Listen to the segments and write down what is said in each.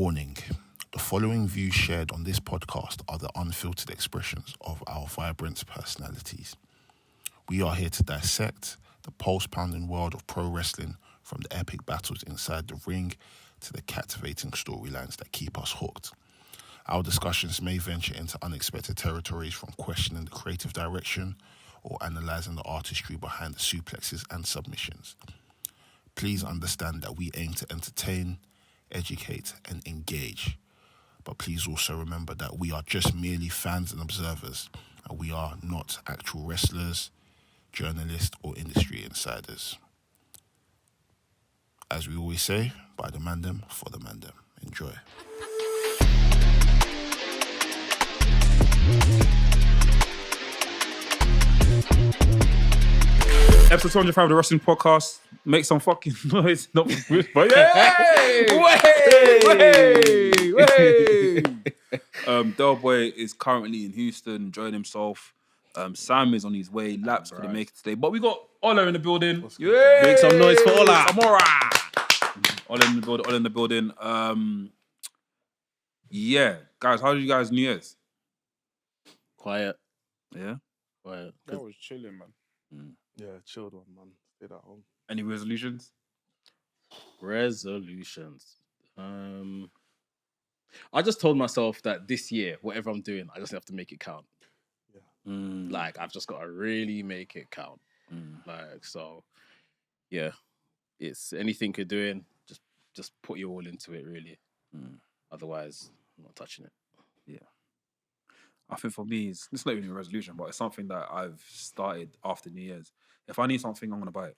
Warning. The following views shared on this podcast are the unfiltered expressions of our vibrant personalities. We are here to dissect the pulse-pounding world of pro wrestling, from the epic battles inside the ring to the captivating storylines that keep us hooked. Our discussions may venture into unexpected territories, from questioning the creative direction or analysing the artistry behind the suplexes and submissions. Please understand that we aim to entertain, educate and engage. But please also remember that we are just merely fans and observers, and we are not actual wrestlers, journalists or industry insiders. As we always say, by the Mandem, for the Mandem. Enjoy. Episode 205 of the Wrestling Podcast. Make some fucking noise. Not good, but yay! Way! Delboy is currently in Houston, enjoying himself. Sam is on his way. Laps couldn't make it today. But we got Ola in the building. Yay! Make some noise for Ola. Samora. Ola in the building. Ola in the building. Yeah. Guys, how did you guys New Year's? Quiet. Yeah? Quiet. I was chilling, man. Yeah, chilled one, man. Stayed at home. Any resolutions? Resolutions. I just told myself that this year, whatever I'm doing, I just have to make it count. Yeah. Like, I've just got to really make it count. Like, so, yeah. It's anything you're doing, just put your all into it, really. Otherwise, I'm not touching it. Yeah. I think for me, it's not even a resolution, but it's something that I've started after New Year's. If I need something, I'm going to buy it.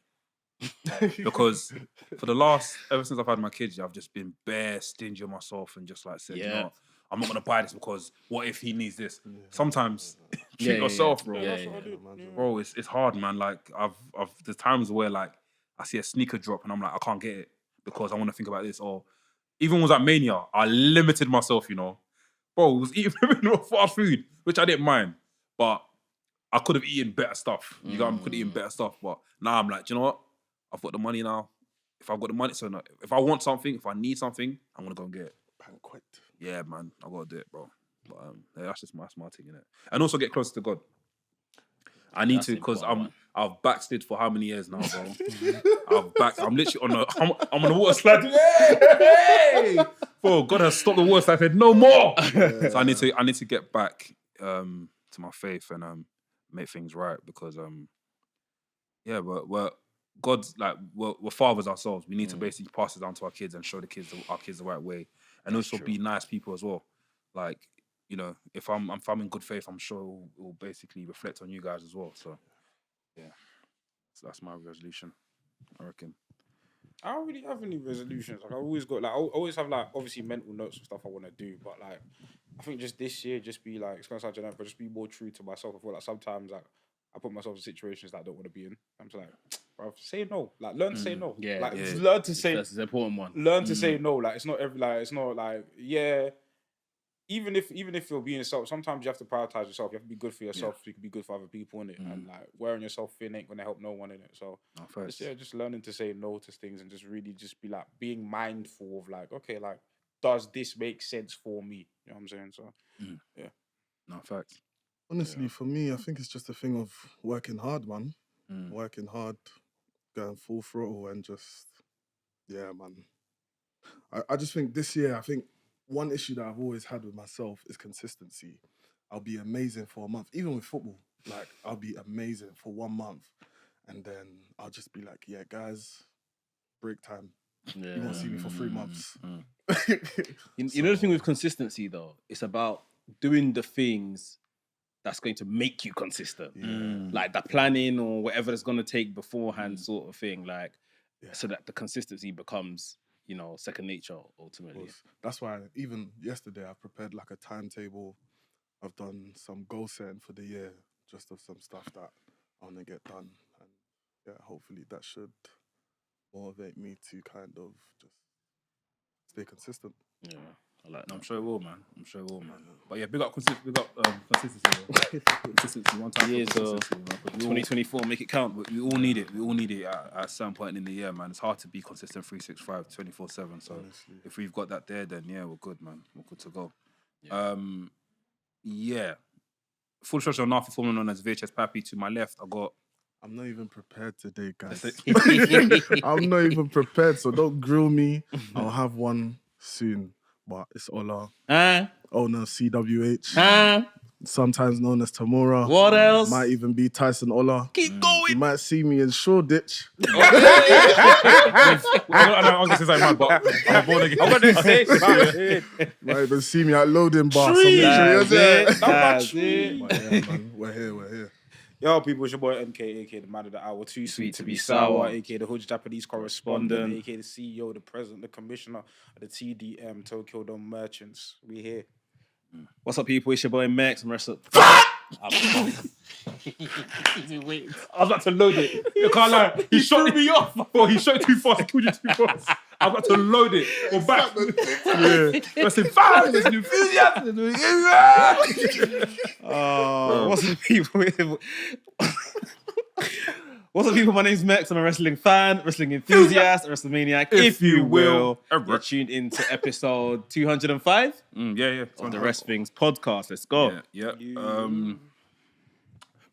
Because for the last, ever since I've had my kids, I've just been bare stingy on myself and just like said, you know, I'm not going to buy this because what if he needs this? Yeah. Sometimes treat yourself, bro. Bro, it's hard, man. Like I've there's times where like I see a sneaker drop and I'm like, I can't get it because I want to think about this. Or even when I was at Mania, I limited myself, you know. Bro, it was eating fast food, which I didn't mind. But I could have eaten better stuff. You got, I could have eaten better stuff. But now I'm like, do you know what? I've got the money now. If I've got the money, so no, if I want something, if I need something, I'm going to go and get it. Banquet. Yeah, man. I got to do it, bro. But yeah, that's just my thing, innit? And also get closer to God. I need to, because I've backslid for how many years now, bro? I'm literally on the water slide. Hey! Bro, God has stopped the water slide. I said, no more. So I need to get back to my faith and make things right, because yeah, we're God's like we're fathers ourselves. We need to basically pass it down to our kids and show our kids the right way, and also be nice people as well. Like, you know, if I'm in good faith, I'm sure it will basically reflect on you guys as well. So, yeah. So that's my resolution, I reckon. I don't really have any resolutions. Like I always got, like, I always have like obviously mental notes of stuff I want to do, but like I think just this year, just be like, it's gonna sound generic, but just be more true to myself. I feel like sometimes like I put myself in situations that I don't want to be in. I'm just like, bro, say no. Like learn to say no. Yeah, like yeah. learn to say. That's an important one. Learn to say no. Like it's not every, like it's not like, yeah. Even if you're being yourself, sometimes you have to prioritize yourself. You have to be good for yourself so you can be good for other people, innit? And like wearing yourself thin ain't gonna help no one, innit? So just learning to say no to things and just really just be like being mindful of like, okay, like does this make sense for me? You know what I'm saying? So yeah. No, facts. Honestly, for me, I think it's just a thing of working hard, man. Working hard, going full throttle and just, yeah, man. I just think this year, I think one issue that I've always had with myself is consistency. I'll be amazing for a month, even with football. Like, I'll be amazing for 1 month. And then I'll just be like, yeah, guys, break time. Yeah. You won't see me for 3 months. You know the thing with consistency, though? It's about doing the things that's going to make you consistent. Like the planning or whatever it's going to take beforehand sort of thing. Like, so that the consistency becomes, you know, second nature ultimately. That's why even yesterday I prepared like a timetable. I've done some goal setting for the year, just of some stuff that I want to get done. And yeah, hopefully that should motivate me to kind of just stay consistent. Yeah. I like that. I'm sure it will, man. But yeah, big up consistency. Consistency. One time. Yeah, so consistency, man, 'cause we all- 2024, make it count. We all need it. We all need it at some point in the year, man. It's hard to be consistent 365, 24/7. So if we've got that there, then yeah, we're good, man. We're good to go. Yeah. Full instruction on our formerly known as VHS Pappy. To my left, I got. I'm not even prepared today, guys. I'm not even prepared, so don't grill me. I'll have one soon. But it's Ola, owner of CWH, sometimes known as Tamura. What else? Might even be Tyson Ola. Keep going. You might see me in Shoreditch. I was gonna say something, man, but I'm born again. I'm gonna say something. Might even see me at loading bar. That's it. But yeah, man, we're here. Yo, people, it's your boy MK, aka the man of the hour, too sweet to be sour, aka the Hood Japanese correspondent, aka the CEO, the president, the commissioner of the TDM, Tokyo Dome Merchants. We here. What's up, people? It's your boy Max. I'm wrestling. I was about to load it. You can't lie. He shot me off. Bro, he shot too fast. He killed you too fast. I've got to load it. Or back. Yeah. Listen, fam, there's an enthusiasm. What's up, people? What's up, people? My name's Max. I'm a wrestling fan, wrestling enthusiast, a WrestleManiac, if you will. You're tuned into episode 205 Yeah. of the WRESTHINGS podcast. Let's go. Yeah.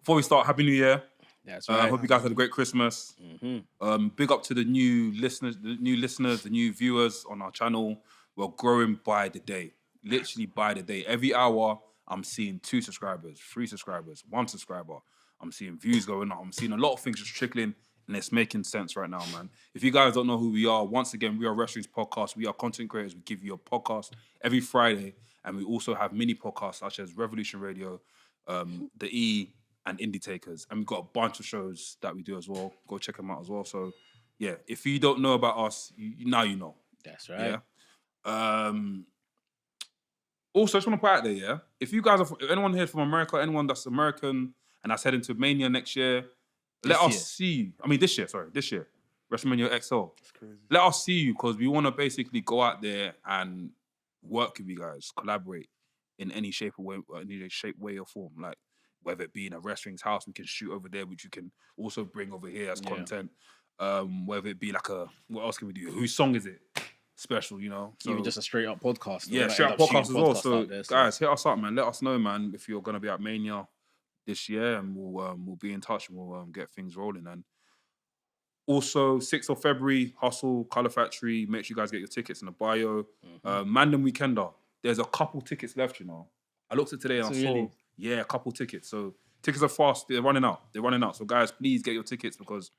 Before we start, Happy New Year. That's I right. hope you guys had a great Christmas. Big up to the new listeners, the new viewers on our channel. We're growing by the day, literally by the day. Every hour, I'm seeing 2 subscribers, 3 subscribers, 1 subscriber. I'm seeing views going up. I'm seeing a lot of things just trickling, and it's making sense right now, man. If you guys don't know who we are, once again, we are WRESTHINGS Podcast. We are content creators. We give you a podcast every Friday, and we also have mini podcasts such as Revolution Radio, the E, and Indie Takers. And we've got a bunch of shows that we do as well. Go check them out as well. So, yeah, if you don't know about us, now you know. That's right. Yeah. Also, I just want to put out there, yeah, if you guys are, if anyone here from America, anyone that's American and that's heading to Mania next year, let us see you. I mean, this year, WrestleMania XL. That's crazy. Let us see you, because we want to basically go out there and work with you guys, collaborate in any shape or way or form. Like, whether it be in a WRESTHINGS house, we can shoot over there, which you can also bring over here as content. Whether it be like what else can we do? Whose song is it? Special, you know. So, even just a straight up podcast. Yeah, straight up podcast as well. So, guys, hit us up, man. Let us know, man, if you're gonna be at Mania this year, and we'll be in touch and we'll get things rolling. And also, 6th of February, Hustle, Colour Factory. Make sure you guys get your tickets in the bio. Mandem Weekender. There's a couple tickets left, you know. I looked at today and I saw, a couple tickets. So tickets are fast. They're running out. So guys, please get your tickets, because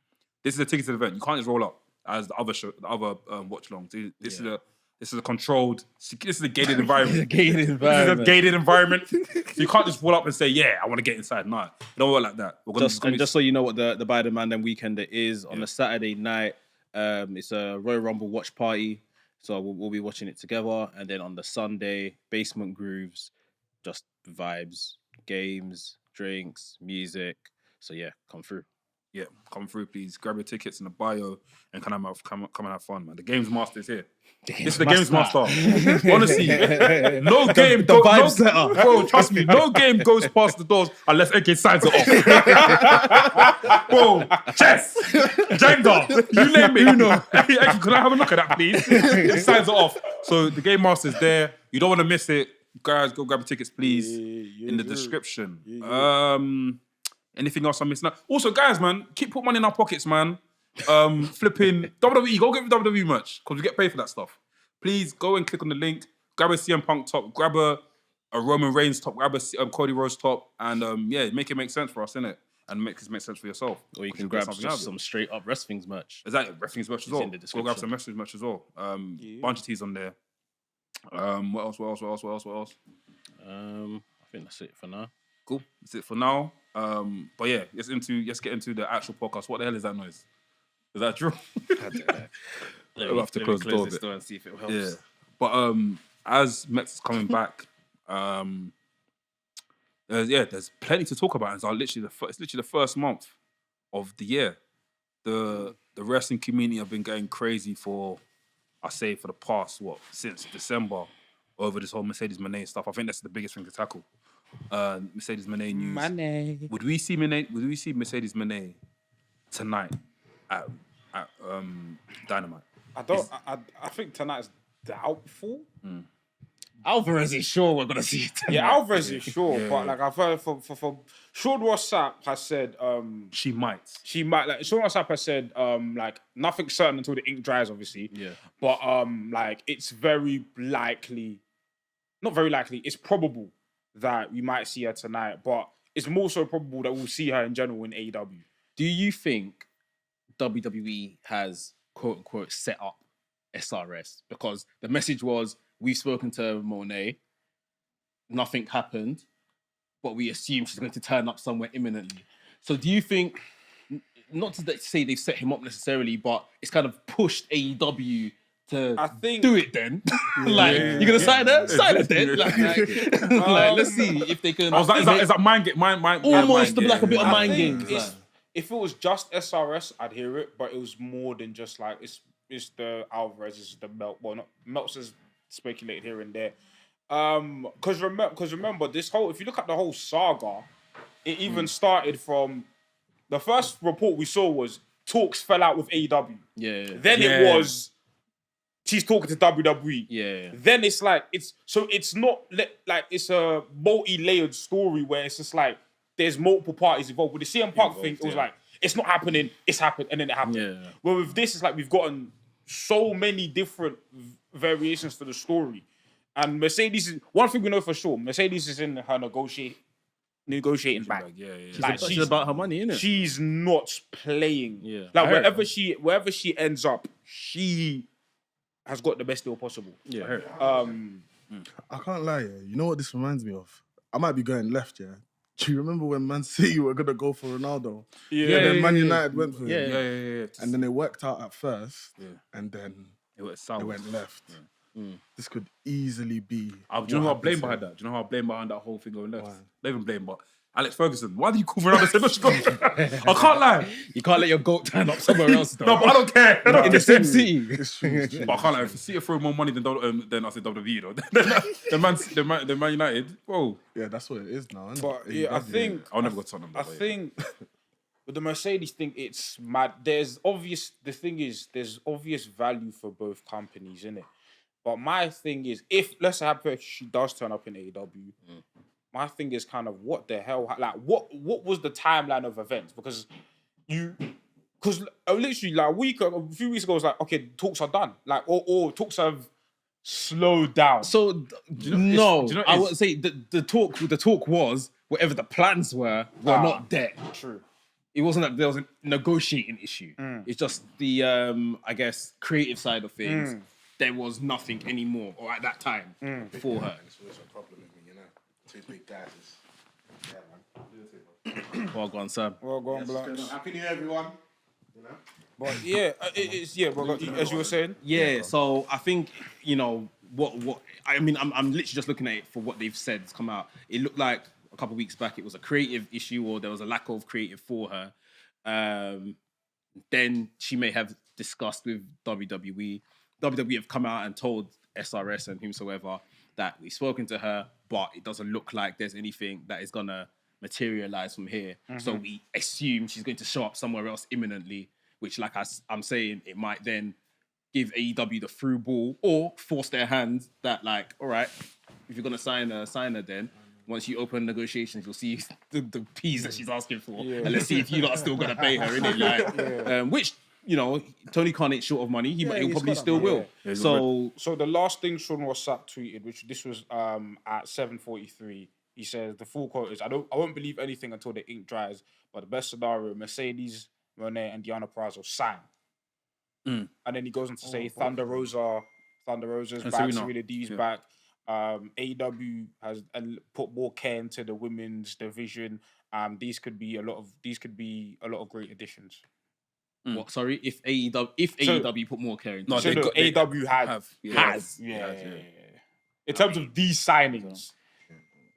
this is a ticketed event. You can't just roll up as the other show, the other watch along. This is a controlled. This is a gated environment. This is a gated environment. So you can't just roll up and say, "Yeah, I want to get inside." No, it don't work like that. Just so you know what the Biden Mandem Weekender is, on a Saturday night, it's a Royal Rumble watch party. So we'll be watching it together, and then on the Sunday, Basement Grooves, just vibes, games, drinks, music. So yeah, come through. Yeah, come through, please. Grab your tickets in the bio and come and have fun, man. The Games Master is here. This is the Games Master. Honestly, no game. The vibe setter. Bro, trust me, no game goes past the doors unless AK signs it off. Bro, chess, Jinder, you name it. Uno. Hey, can I have a look at that, please? He signs it off. So the Game Master is there. You don't want to miss it. Guys, go grab your tickets, please, in the description. Anything else I'm missing out? Also, guys, man, put money in our pockets, man. Flipping WWE, go get WWE merch, because we get paid for that stuff. Please go and click on the link, grab a CM Punk top, grab a Roman Reigns top, grab a Cody Rhodes top, and make it make sense for us, innit? And make it make sense for yourself. Or you can grab just some straight up WRESTHINGS merch. Exactly, WRESTHINGS merch as well. In the description. Go grab some WRESTHINGS merch as well. Bunch of teas on there. What else? I think that's it for now. Cool. That's it for now. But yeah, let's get into the actual podcast. What the hell is that noise? Is that true? We'll have to close the door a bit. And see if it helps. Yeah. But as Mets is coming back, there's plenty to talk about. It's literally the first month of the year. The wrestling community have been going crazy for the past since December. over this whole Mercedes Moné stuff. I think that's the biggest thing to tackle. Mercedes Moné news. Money. Would we see Mercedes Moné tonight at Dynamite? I think tonight's doubtful. Alvarez is sure we're gonna see it tonight. Yeah, Alvarez is sure, but like I've heard from Sean Rossap has said She might. like Sean Rossap has said like nothing's certain until the ink dries, obviously. Yeah. But like it's very likely, not very likely, it's probable that we might see her tonight, but it's more so probable that we'll see her in general in AEW. Do you think WWE has quote unquote set up SRS? Because the message was, we've spoken to Moné, nothing happened, but we assume she's going to turn up somewhere imminently. So do you think, not to say they've set him up necessarily, but it's kind of pushed AEW to do it then? Like, you're going to sign her? Sign her then. Like, let's see if they can... I was like, is that mind game? Almost like a bit of mind game. If it was just SRS, I'd hear it, but it was more than just like, it's the Alvarez, it's the Melt. Well, not Meltzer's speculated here and there. Because remember, this whole, if you look at the whole saga, it even started from, the first report we saw was talks fell out with AEW. Yeah. Then it was, she's talking to WWE. Yeah. Then it's like, it's not like, it's a multi-layered story where it's just like, there's multiple parties involved. With the CM Punk thing, it was like, it's not happening, it's happened, and then it happened. Yeah. Well, with this, it's like we've gotten so many different variations to the story. And Mercedes is, one thing we know for sure, Mercedes is in her negotiating bag. Yeah. Like, She's about her money, isn't it? She's not playing. Yeah. Like wherever she ends up, she has got the best deal possible. Yeah. I can't lie, yeah. You know what this reminds me of? I might be going left, yeah. Do you remember when Man City were going to go for Ronaldo? Yeah. And then Man United went for him. Yeah. And then it worked out at first. Yeah. And then It went south. it went left. This could easily be... Do you know who I blame behind that? Do you know how I blame behind that whole thing going left? Why? Not even blame, but Alex Ferguson. Why did you call Ronaldo so much? I can't lie. You can't let your goat turn up somewhere else, though. No, but I don't care. In the same city. It's true. But I can't lie. If you see it throw more money than I said WWE, though. the Man United, whoa. Yeah, that's what it is now, isn't But it? yeah, I think I'll never go to Tottenham. I think with the Mercedes thing, it's mad. There's obvious value for both companies, innit? But my thing is, if let's say she does turn up in AEW, my thing is kind of what the hell, like what was the timeline of events? Because literally like a few weeks ago, it was like, okay, talks are done, like or talks have slowed down. So I would say the talk was whatever the plans were not there. True. It wasn't that there was a negotiating issue. It's just the I guess creative side of things. There was nothing anymore, or at that time, for her. It's always a problem with me, you know. Two big guys. Yeah, man. Well gone, Sam. Well gone, Blacks. Happy New Year, everyone. You know. But yeah, it's but as you were saying. Yeah, so I think, you know, what I mean, I'm literally just looking at it for what they've said has come out. It looked like a couple of weeks back it was a creative issue, or there was a lack of creative for her. Then she may have discussed with WWE. WWE have come out and told SRS and whomsoever that we've spoken to her, but it doesn't look like there's anything that is gonna materialize from here. So we assume she's going to show up somewhere else imminently, which, like I'm saying, it might then give AEW the through ball or force their hand that, like, all right, if you're gonna sign her then. Once you open negotiations, you'll see the fees that she's asking for, and let's see if you lot are still gonna pay her, innit? Like, which, you know, Tony Khan ain't short of money. He'll probably still will. Yeah, so the last thing Sean Rossap tweeted, which this was at 7:43, he says the full quote is, I won't believe anything until the ink dries, but the best scenario, Mercedes, Moné, and Diana Perazzo sign. And then he goes on to say Thunder Rosa's back, Serena Deeb's back. AEW has put more care into the women's division. These could be a lot of great additions. What? Sorry, if AEW put more care into it. AEW has. In terms of these signings,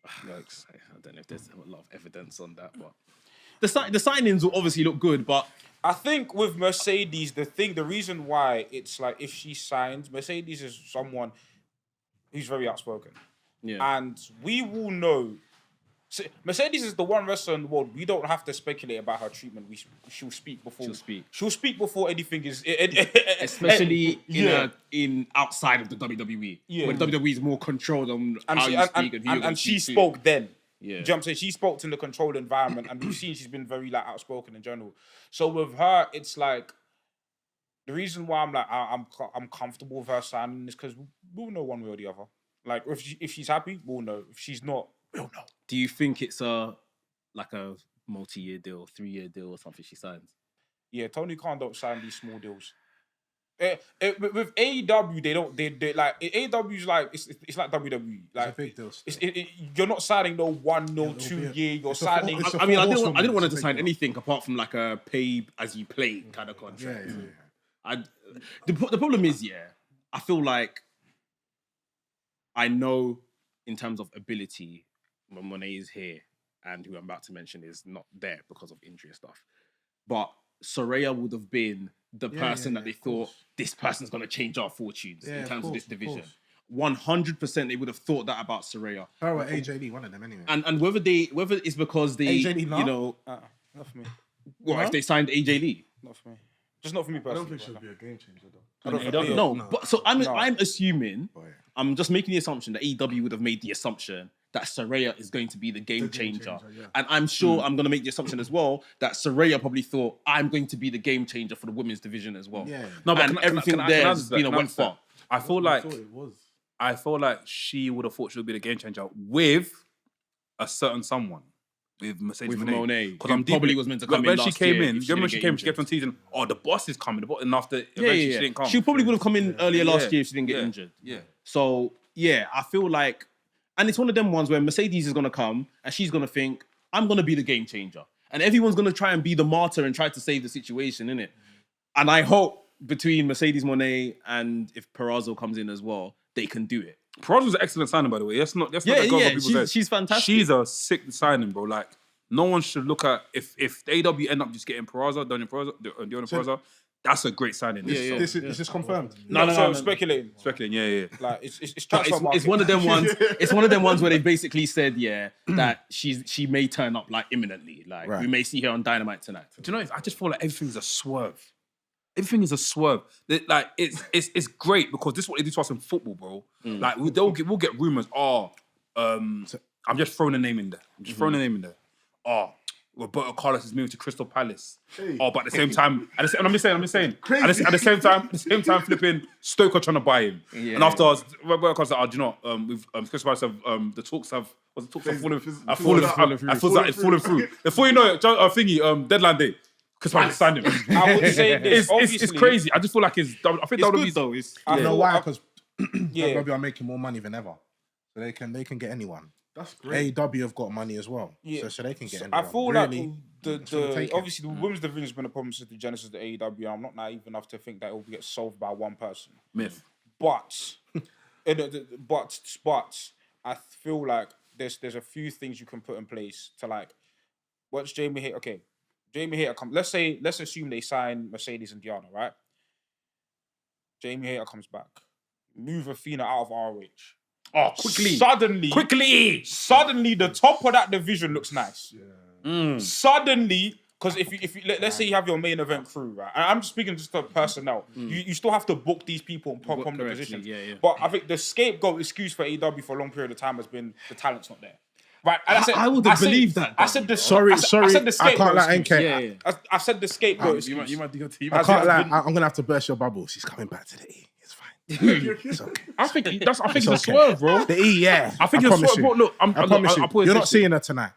I don't know if there's a lot of evidence on that, but the signings will obviously look good. But I think with Mercedes, the reason why it's like if she signs, Mercedes is someone who's very outspoken. Yeah. And we will know. Mercedes is the one wrestler in the world we don't have to speculate about her treatment. She'll speak before. She'll speak before anything is. Especially in outside of the WWE. Yeah. When WWE is more controlled on how you speak and who you're gonna and she speak to. spoke then. Yeah. Do you know what I'm saying? She spoke in the controlled environment, and we've seen she's been very like outspoken in general. So with her, it's like the reason why I'm like I'm comfortable with her signing is because we'll know one way or the other. Like if she's happy, we'll know. If she's not, we'll know. Do you think it's a multi-year deal, 3-year deal or something she signs? Yeah, Tony Khan don't sign these small deals. With AEW, they like AEW's like it's like WWE. Like it's a big deal. You're not signing no 1, no 2 year. You're signing. I mean, I didn't want her to sign anything apart from like a pay as you play kind of contract. The problem is, I feel like I know in terms of ability, when Moné is here and who I'm about to mention is not there because of injury and stuff. But Saraya would have been the person that they thought this person's going to change our fortunes in terms of this division. 100% they would have thought that about Saraya. Her or AJD, one of them anyway. And whether it's because they, AJ Lee, you know, not for me. if they signed AJ Lee? Not for me. Just not for me personally. I don't think she'll be a game changer though. But so I'm assuming, I'm just making the assumption that AEW would have made the assumption that Saraya is going to be the game changer. And I'm sure I'm going to make the assumption as well that Saraya probably thought I'm going to be the game changer for the women's division as well. Yeah. No, but everything there has been a went far. I feel like she would have thought she would be the game changer with a certain someone. With Mercedes Moné, because I'm probably was meant to come in when last she came year in. if You remember when she she didn't came? get She kept on teasing, "Oh, the boss is coming." And after eventually she didn't come. She probably would have come in earlier last year if she didn't get injured. Yeah. So I feel like, and it's one of them ones where Mercedes is gonna come and she's gonna think, "I'm gonna be the game changer," and everyone's gonna try and be the martyr and try to save the situation, innit? And I hope between Mercedes Moné and if Perazo comes in as well, they can do it. Perazo's an excellent signing, by the way. That's not that she's fantastic. She's a sick signing, bro. Like, no one should look at if AEW end up just getting Perazo, Daniel Perazo, that's a great signing. Is this confirmed? No. Speculating. Yeah. Like it's it's one of them ones. It's one of them ones where they basically said that she may turn up like imminently. Like we may see her on Dynamite tonight. Do you know? I just feel like everything's a swerve. Everything is a swerve. Like it's great because this is what they do to us in football, bro. Like we'll get rumors. I'm just throwing a name in there. Roberto Carlos is moving to Crystal Palace. But at the same time, I'm just saying. At the same time, flipping Stoker trying to buy him. Yeah. And afterwards, Roberto Carlos said, "Do you know? With Crystal Palace, the talks have fallen through. Before you know it, deadline day. Because I signed him. I would say this. It's crazy. I just feel like I think WWE's though. I know why, because WWE are making more money than ever, so they can get anyone. That's great. AEW have got money as well, so they can get anyone. I feel really, like obviously the women's division has been a problem since the genesis of the AEW. I'm not naive enough to think that it will get solved by one person. Myth. But I feel like there's a few things you can put in place to like once Jamie Hayter. Okay, Jamie Hayter comes. Let's assume they sign Mercedes and Diana, right? Jamie Hayter comes back. Move Athena out of ROH. Oh, quickly. Suddenly, the top of that division looks nice. Yeah. Suddenly, because if you let's say you have your main event crew, right? And I'm just speaking just to personnel. You still have to book these people and pop on the positions. Yeah. But I think the scapegoat excuse for AEW for a long period of time has been the talent's not there. Right, and I would have believed that. I said the sorry. I said the scapegoat. I can't lie, excuse. NK. I said the scapegoat. excuse. You might do your team. I can't lie. I'm gonna have to burst your bubble. She's coming back to the E. It's fine. It's okay. I think it's a okay. swerve, bro. The E, yeah. I think I it's a promise swerve, you. bro. Look, I promise you. You're not seeing her tonight.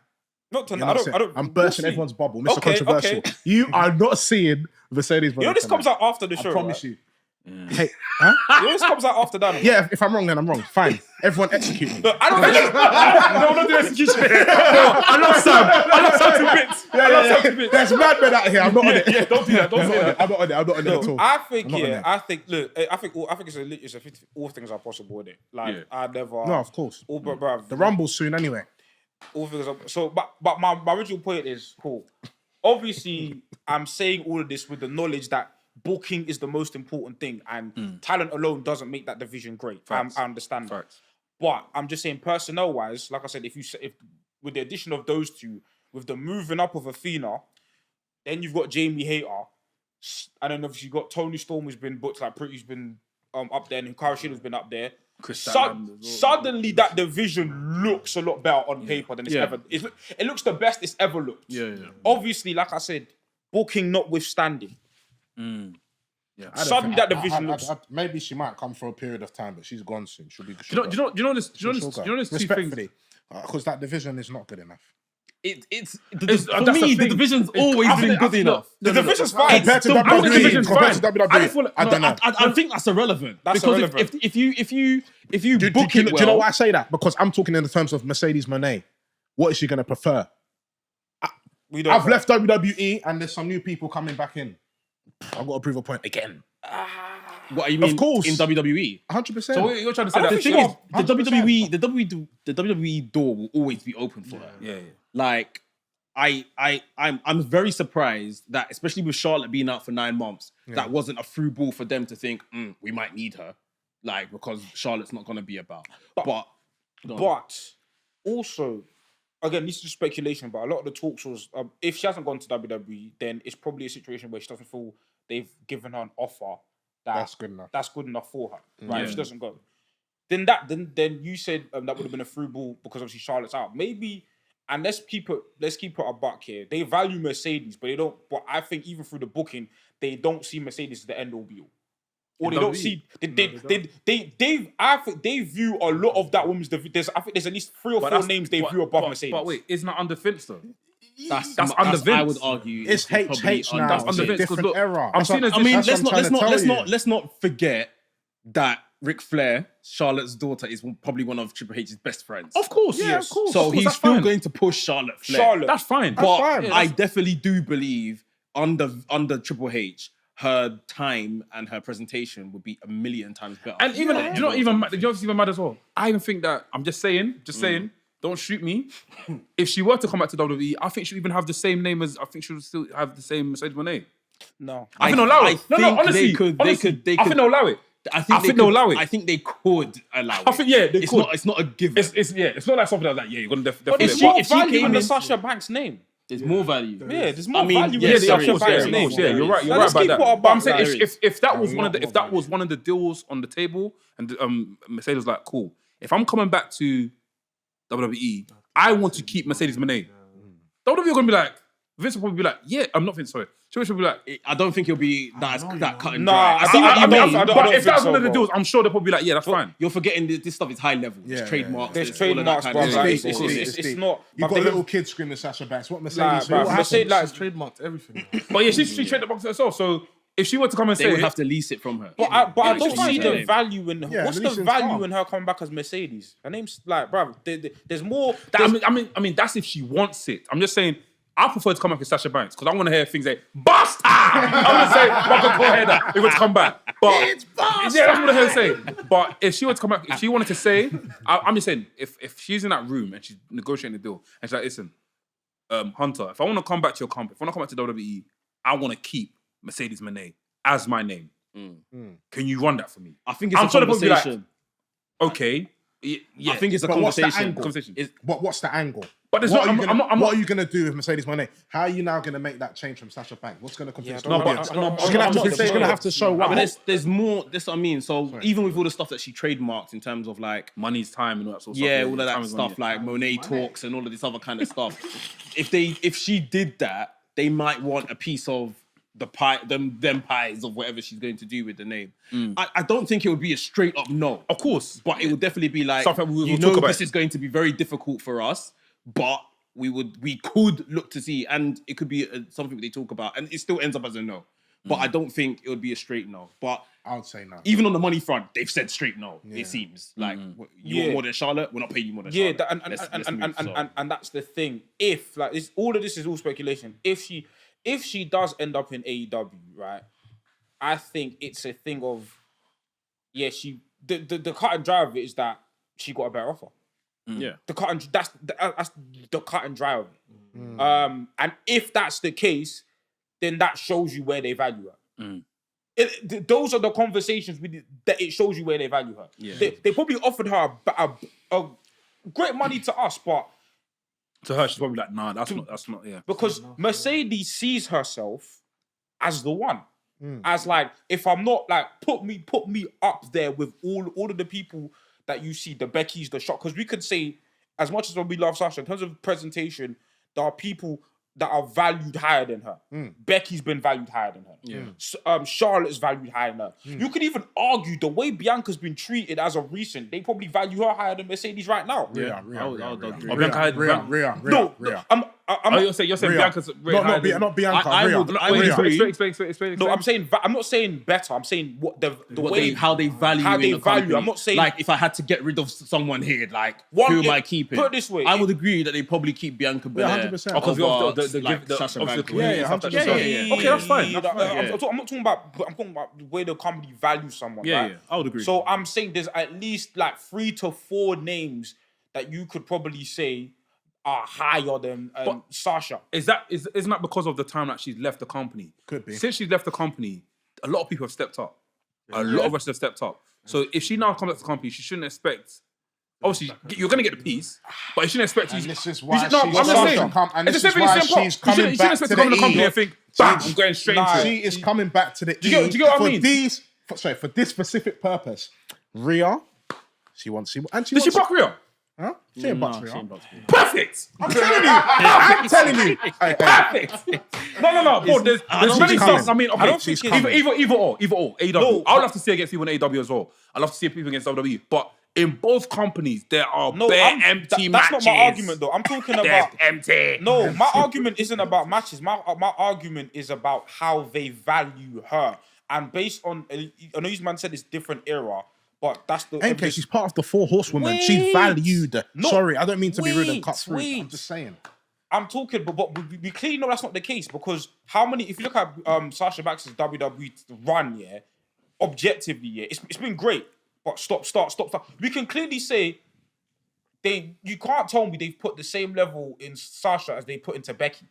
Not tonight. I'm bursting everyone's bubble. Mr. Okay, Controversial. okay. You are not seeing Mercedes. You know this comes out after the show. I promise you. Hey, You know this comes out after that. yeah, if I'm wrong, then I'm wrong. Fine. Everyone execute me. I don't think No, not the execution. I love Sam to bits. I love Sam to bits. There's madmen out here. I'm not on it. Yeah, don't do that. Don't say that. I'm not on it at all. I think it's a 50, all things are possible with it. Like I never. No, of course. The Rumble's soon anyway. All things are, so, but my original point is cool. Obviously, I'm saying all of this with the knowledge that booking is the most important thing, and talent alone doesn't make that division great. I understand that. But I'm just saying, personnel wise, like I said, if with the addition of those two, with the moving up of Athena, then you've got Jamie Hayter, and then obviously you've got Tony Storm, who's been booked, like Pretty's been up there, and Hikaru Shida's been up there. Suddenly, that division looks a lot better on paper than it's ever. It looks the best it's ever looked. Yeah. Obviously, like I said, booking notwithstanding. Suddenly, that division looks. Maybe she might come for a period of time, but she's gone soon. She'll be. Do you know this two things? Respectfully, because that division is not good enough. For me, the division's always been good enough. The division's fine. Compared to WWE, I don't know. I think that's irrelevant. That's because irrelevant. if you Do book you it well, know why I say that? Because I'm talking in the terms of Mercedes Moné. What is she going to prefer? I've left WWE and there's some new people coming back in. I've got to prove a point again. What you mean? Of course. In WWE. 100%. So what you're trying to say The that thing is, the 100%. WWE door will always be open for her. Yeah. Like, I'm very surprised that, especially with Charlotte being out for 9 months, that wasn't a through ball for them to think, we might need her. Like, because Charlotte's not going to be about. But also, again, this is just speculation, but a lot of the talks was, if she hasn't gone to WWE, then it's probably a situation where she doesn't feel they've given her an offer that's good enough for her. Right? If she doesn't go. Then you said that would have been a through ball because obviously Charlotte's out. Maybe, and let's keep it a buck here. They value Mercedes, but they don't. But I think even through the booking, they don't see Mercedes as the end all be all. Or they don't see. I think they view a lot of that women's division. I think there's at least 3 or 4 names they view above Mercedes. But wait, isn't that under Vince though? that's under Vince. I would argue It's HH now. That's under Vince. Different era. I'm seeing. I mean, That's what I'm trying to tell you. let's not forget that Ric Flair, Charlotte's daughter, is probably one of Triple H's best friends. Of course, Yeah, of course. So he's that's still fine. going to push Charlotte Flair. That's fine. But fine. I definitely do believe under Triple H, her time and her presentation would be a million times better. And even, do you know what's even mad as well? I even think that, I'm just saying, don't shoot me. If she were to come back to WWE, I think she'll even have the same name as, I think she'll still have the same Mercedes Moné. No. I think they'll allow it. No, honestly. They could. I think they'll allow it. I think they'll allow it. I think they could allow it. I think, they could. It's not a given. It's not like something like that. Yeah, you're going to But definitely. there's more if she value came in the in- Sasha Banks name. There's more value. Yeah, there's more I mean, value yeah, in the there Sasha is, Banks there name. is. Yeah, you're right. You're Now, right let's about keep that. it a But I'm buck, saying like- if that was one of the deals on the table, and Mercedes was like, cool. If I'm coming back to WWE, I want to keep Mercedes Moné. WWE are gonna be like, Vince will probably be like, yeah, I'm not Vince. Sorry, Triple H will be like, I don't think it'll be that cut and Nah, dry. I see what you mean. but if that was so, one of the bro. deals, I'm sure they'll probably be like, yeah, that's fine. You're forgetting this stuff is high level. Yeah, There's trademarks. There's all of that trademarks, kind bro. of Like, stuff. it's not. You've got little kids screaming Sasha Banks. What Mercedes? Nah, what bro, happens? Mercedes, like, She's trademarked everything. But yeah, she traded the box herself. So if she were to come and They say, would have to lease it from her. But I don't it's see fine. the value in Yeah, what's the Alicia's value calm. in her coming back as Mercedes. Her name's like, bro. There's more. I mean, that's if she wants it. I'm just saying, I prefer to come back with Sasha Banks because I want to hear things like "Basta." I'm gonna say, "Michael, go ahead." If you want to come back, but it's Basta. Yeah, that's what I heard say. But if she were to come back, if she wanted to say, I'm just saying, if she's in that room and she's negotiating the deal, and she's like, "Listen, Hunter, if I want to come back to your company, if I want to come back to WWE, I want to keep Mercedes Moné as my name. Can you run that for me?" I think it's I'm a sure they'll probably be like, conversation. Okay. Yeah. I think it's a But what's the conversation. angle? What's the angle? But there's What not. are you gonna do with Mercedes Moné? How are you now gonna make that change from Sasha Banks? What's gonna convince the No, but- audience? no, but- She's gonna have to show But why. there's more. That's what I mean. So even with all the stuff that she trademarked in terms of like money's time and all that sort of yeah, stuff. all of that Time is stuff money. like Monet talks and all of this other kind of stuff. If she did that, they might want a piece of the pie, them pies of whatever she's going to do with the name. I don't think it would be a straight up no, Of course. but it would definitely be like Something we'll you talk know about. this is going to be very difficult for us, but we could look to see, and it could be something they talk about, and it still ends up as a no. But I don't think it would be a straight no. But I would say no. even on the money front, they've said straight no. It seems like you want more than Charlotte, we're not paying you more than Charlotte. And that's the thing. If like this, all of this is all speculation. If she does end up in AEW, right? I think it's a thing of the cut and dry of it is that she got a better offer. Yeah. The cut and that's the cut and dry of it. And if that's the case, then that shows you where they value her. those are the conversations that it shows you where they value her. Yeah. They probably offered her a great money to us, but to her, she's probably like, nah, that's not, yeah. Because Mercedes sees herself as the one. As like, if I'm not like, put me up there with all of the people that you see, the Beckys, the Shot. Because we could say, as much as we love Sasha, in terms of presentation, there are people that are valued higher than her. Becky's been valued higher than her. Yeah. Charlotte's valued higher than her. You could even argue the way Bianca's been treated as of recent, they probably value her higher than Mercedes right now. Rhea. You're saying Bianca's Not Bianca. I Rhea. Explain. No, I'm not saying better. I'm saying what the way how they value how in they the value. company. I'm not saying like if I had to get rid of someone here, like One- who am I keeping? put it this way, I would agree that they probably keep Bianca Belair. 100%. Because over, of the like, Sasha of the Banks. community Yeah, and stuff. 100%. Okay, that's fine. I'm not talking about. I'm talking about the way the company values someone. Yeah, right? yeah, I would agree. So I'm saying there's at least like 3 to 4 names that you could probably say are higher than Sasha. Isn't that because of the time that she's left the company? Could be. Since she's left the company, a lot of people have stepped up. A lot of wrestlers have stepped up. So if she now comes back to the company, she shouldn't expect. Obviously, you're going to get the piece, but you shouldn't expect. And you this is why I'm just saying. and It's this just is why simple. she's You coming shouldn't back expect to to come to the the company E. and think, bam, I'm going straight into it. She is coming back to the E. Do you get what I mean? For this specific purpose. Rhea, she wants. Did she buck Rhea? Huh? She ain't bucks Rhea. Perfect. I'm telling you. I'm telling you. Perfect. No. Bro, there's many coming. stuff. I mean, I okay, don't think she's coming. either or. AEW. No, I would love to see her against people in AEW as well. I love to see people against WWE. But in both companies, there are bare empty that's matches. not my argument though. I'm talking They're about empty. No, my argument isn't about matches. My argument is about how they value her. And based on, I know you man said it's different era, but that's the... NK, she's part of the 4 horsewomen. She's Wait. valued. No. Sorry, I don't mean to be rude and Wait, cut through. wait. I'm just saying. I'm talking, but we clearly know that's not the case because how many... If you look at Sasha Banks' WWE run, yeah, objectively, yeah, it's been great. But stop. We can clearly say you can't tell me they've put the same level in Sasha as they put into Becky.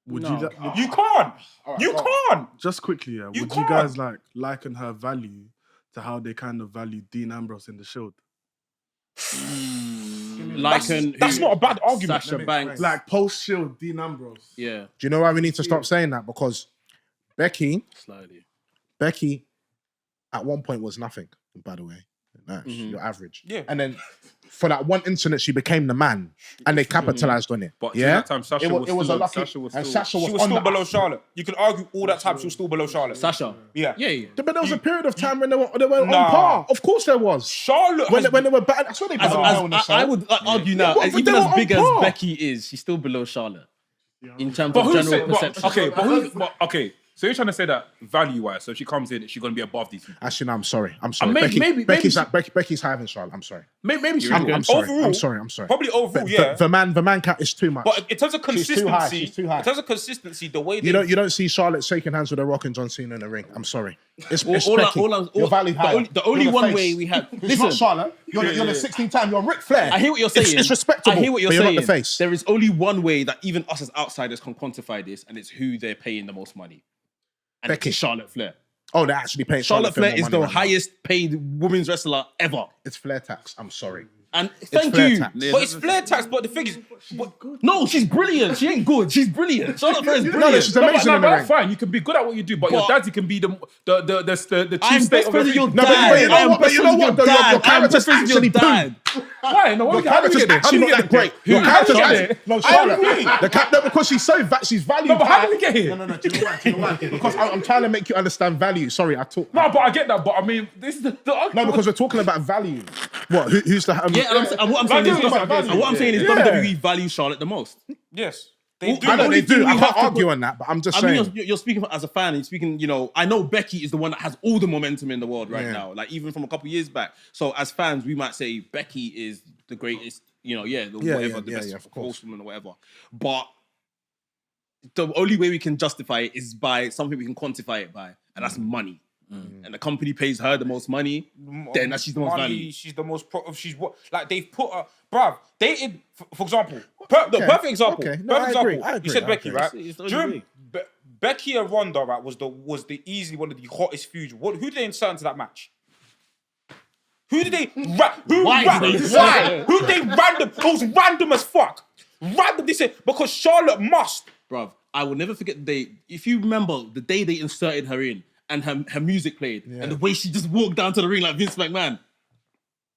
Would No. You can't. You can't. Just quickly, yeah. You Would can't. you guys liken her value to how they kind of value Dean Ambrose in the Shield? That's not a bad argument. Sasha Banks. Like post Shield, Dean Ambrose. Yeah, Do you know why we need to stop saying that? Because Becky at one point was nothing, by the way. No, you're average. Yeah. And then for that one incident, she became the man, and they capitalized on it. But during yeah, that time, Sasha was a still- lucky, Sasha was and still- Sasha She was on still the below up. Charlotte. You can argue all that time she was still below Charlotte. Sasha. Yeah. Yeah. But there was a period of time when they were on Nah. par. Of course there was. Charlotte When has- they were bad, that's what they battled her on the show. I would argue now, but even they as were big on as par. Becky is, she's still below Charlotte in terms But of who general said? perception. Okay. So you're trying to say that value-wise, so if she comes in, she's going to be above these people. Actually, no, I'm sorry. Becky's higher than Charlotte. I'm sorry. Maybe she I'm sorry. Overall- I'm sorry. Probably overall, yeah. The man count is too much. But in terms of She's too high, consistency, she's too high. in terms of consistency, the way You don't see Charlotte shaking hands with The Rock and John Cena in the ring. I'm sorry. It's Becky. You're valued higher. the only You're one face. way we have. It's Listen, not Charlotte. You're the 16th time. You're Ric Flair. I hear what you're saying. It's respectable. I hear what you're but saying. You're not the face. There is only one way that even us as outsiders can quantify this, and it's who they're paying the most money. And Becky. it's Charlotte Flair. Oh, they're actually paying Charlotte Flair more is money the right now. highest paid women's wrestler ever. It's Flair tax. I'm sorry. And thank Flair you. tax. But it's flare tax. But the thing is, No, she's brilliant. She ain't good. She's brilliant. Charlotte Flair is No, brilliant. she's amazing in the ring. Fine, you can be good at what you do, but your daddy can be the chief I'm state best of friends with your everything. No, but dad. you know I'm what? But best you friends know with what? your Your dad. I'm character's best friends with your actually dad. Why? No, Your character's actually not that great. Your character's actually no Charlotte. No, because she's she's valued. No, but how did we get here? No. Do you know why? Because I'm trying to make you understand value. Sorry, I talk. No, but I get that. But I mean, this is the No, because we're talking about value. What? Who's the? Yeah, and what I'm saying is WWE values Charlotte the most. yes, They they do. I know they do. I we can't have to argue put- on that, but I'm just I saying. mean, you're speaking as a fan. You're speaking, I know Becky is the one that has all the momentum in the world right Yeah. now. Like even from a couple years back. So as fans, we might say Becky is the greatest. The best of course. horsewoman or whatever. But the only way we can justify it is by something we can quantify it by, and that's money. And the company pays her the most money, then she's the most money, valued. she's the most she's what like they've put her, bruv. For example, perfect example. Okay. No, Perfect I agree, example. I agree, You said I Becky, agree. right? It's the only During way. Becky and Ronda, right, was the easily one of the hottest feuds. Who did they insert into that match? Who did they? Why? Who did they random? It was random as fuck. Random. They said because Charlotte must. Bruv, I will never forget the day. If you remember the day they inserted her in and her music played and the way she just walked down to the ring like Vince McMahon.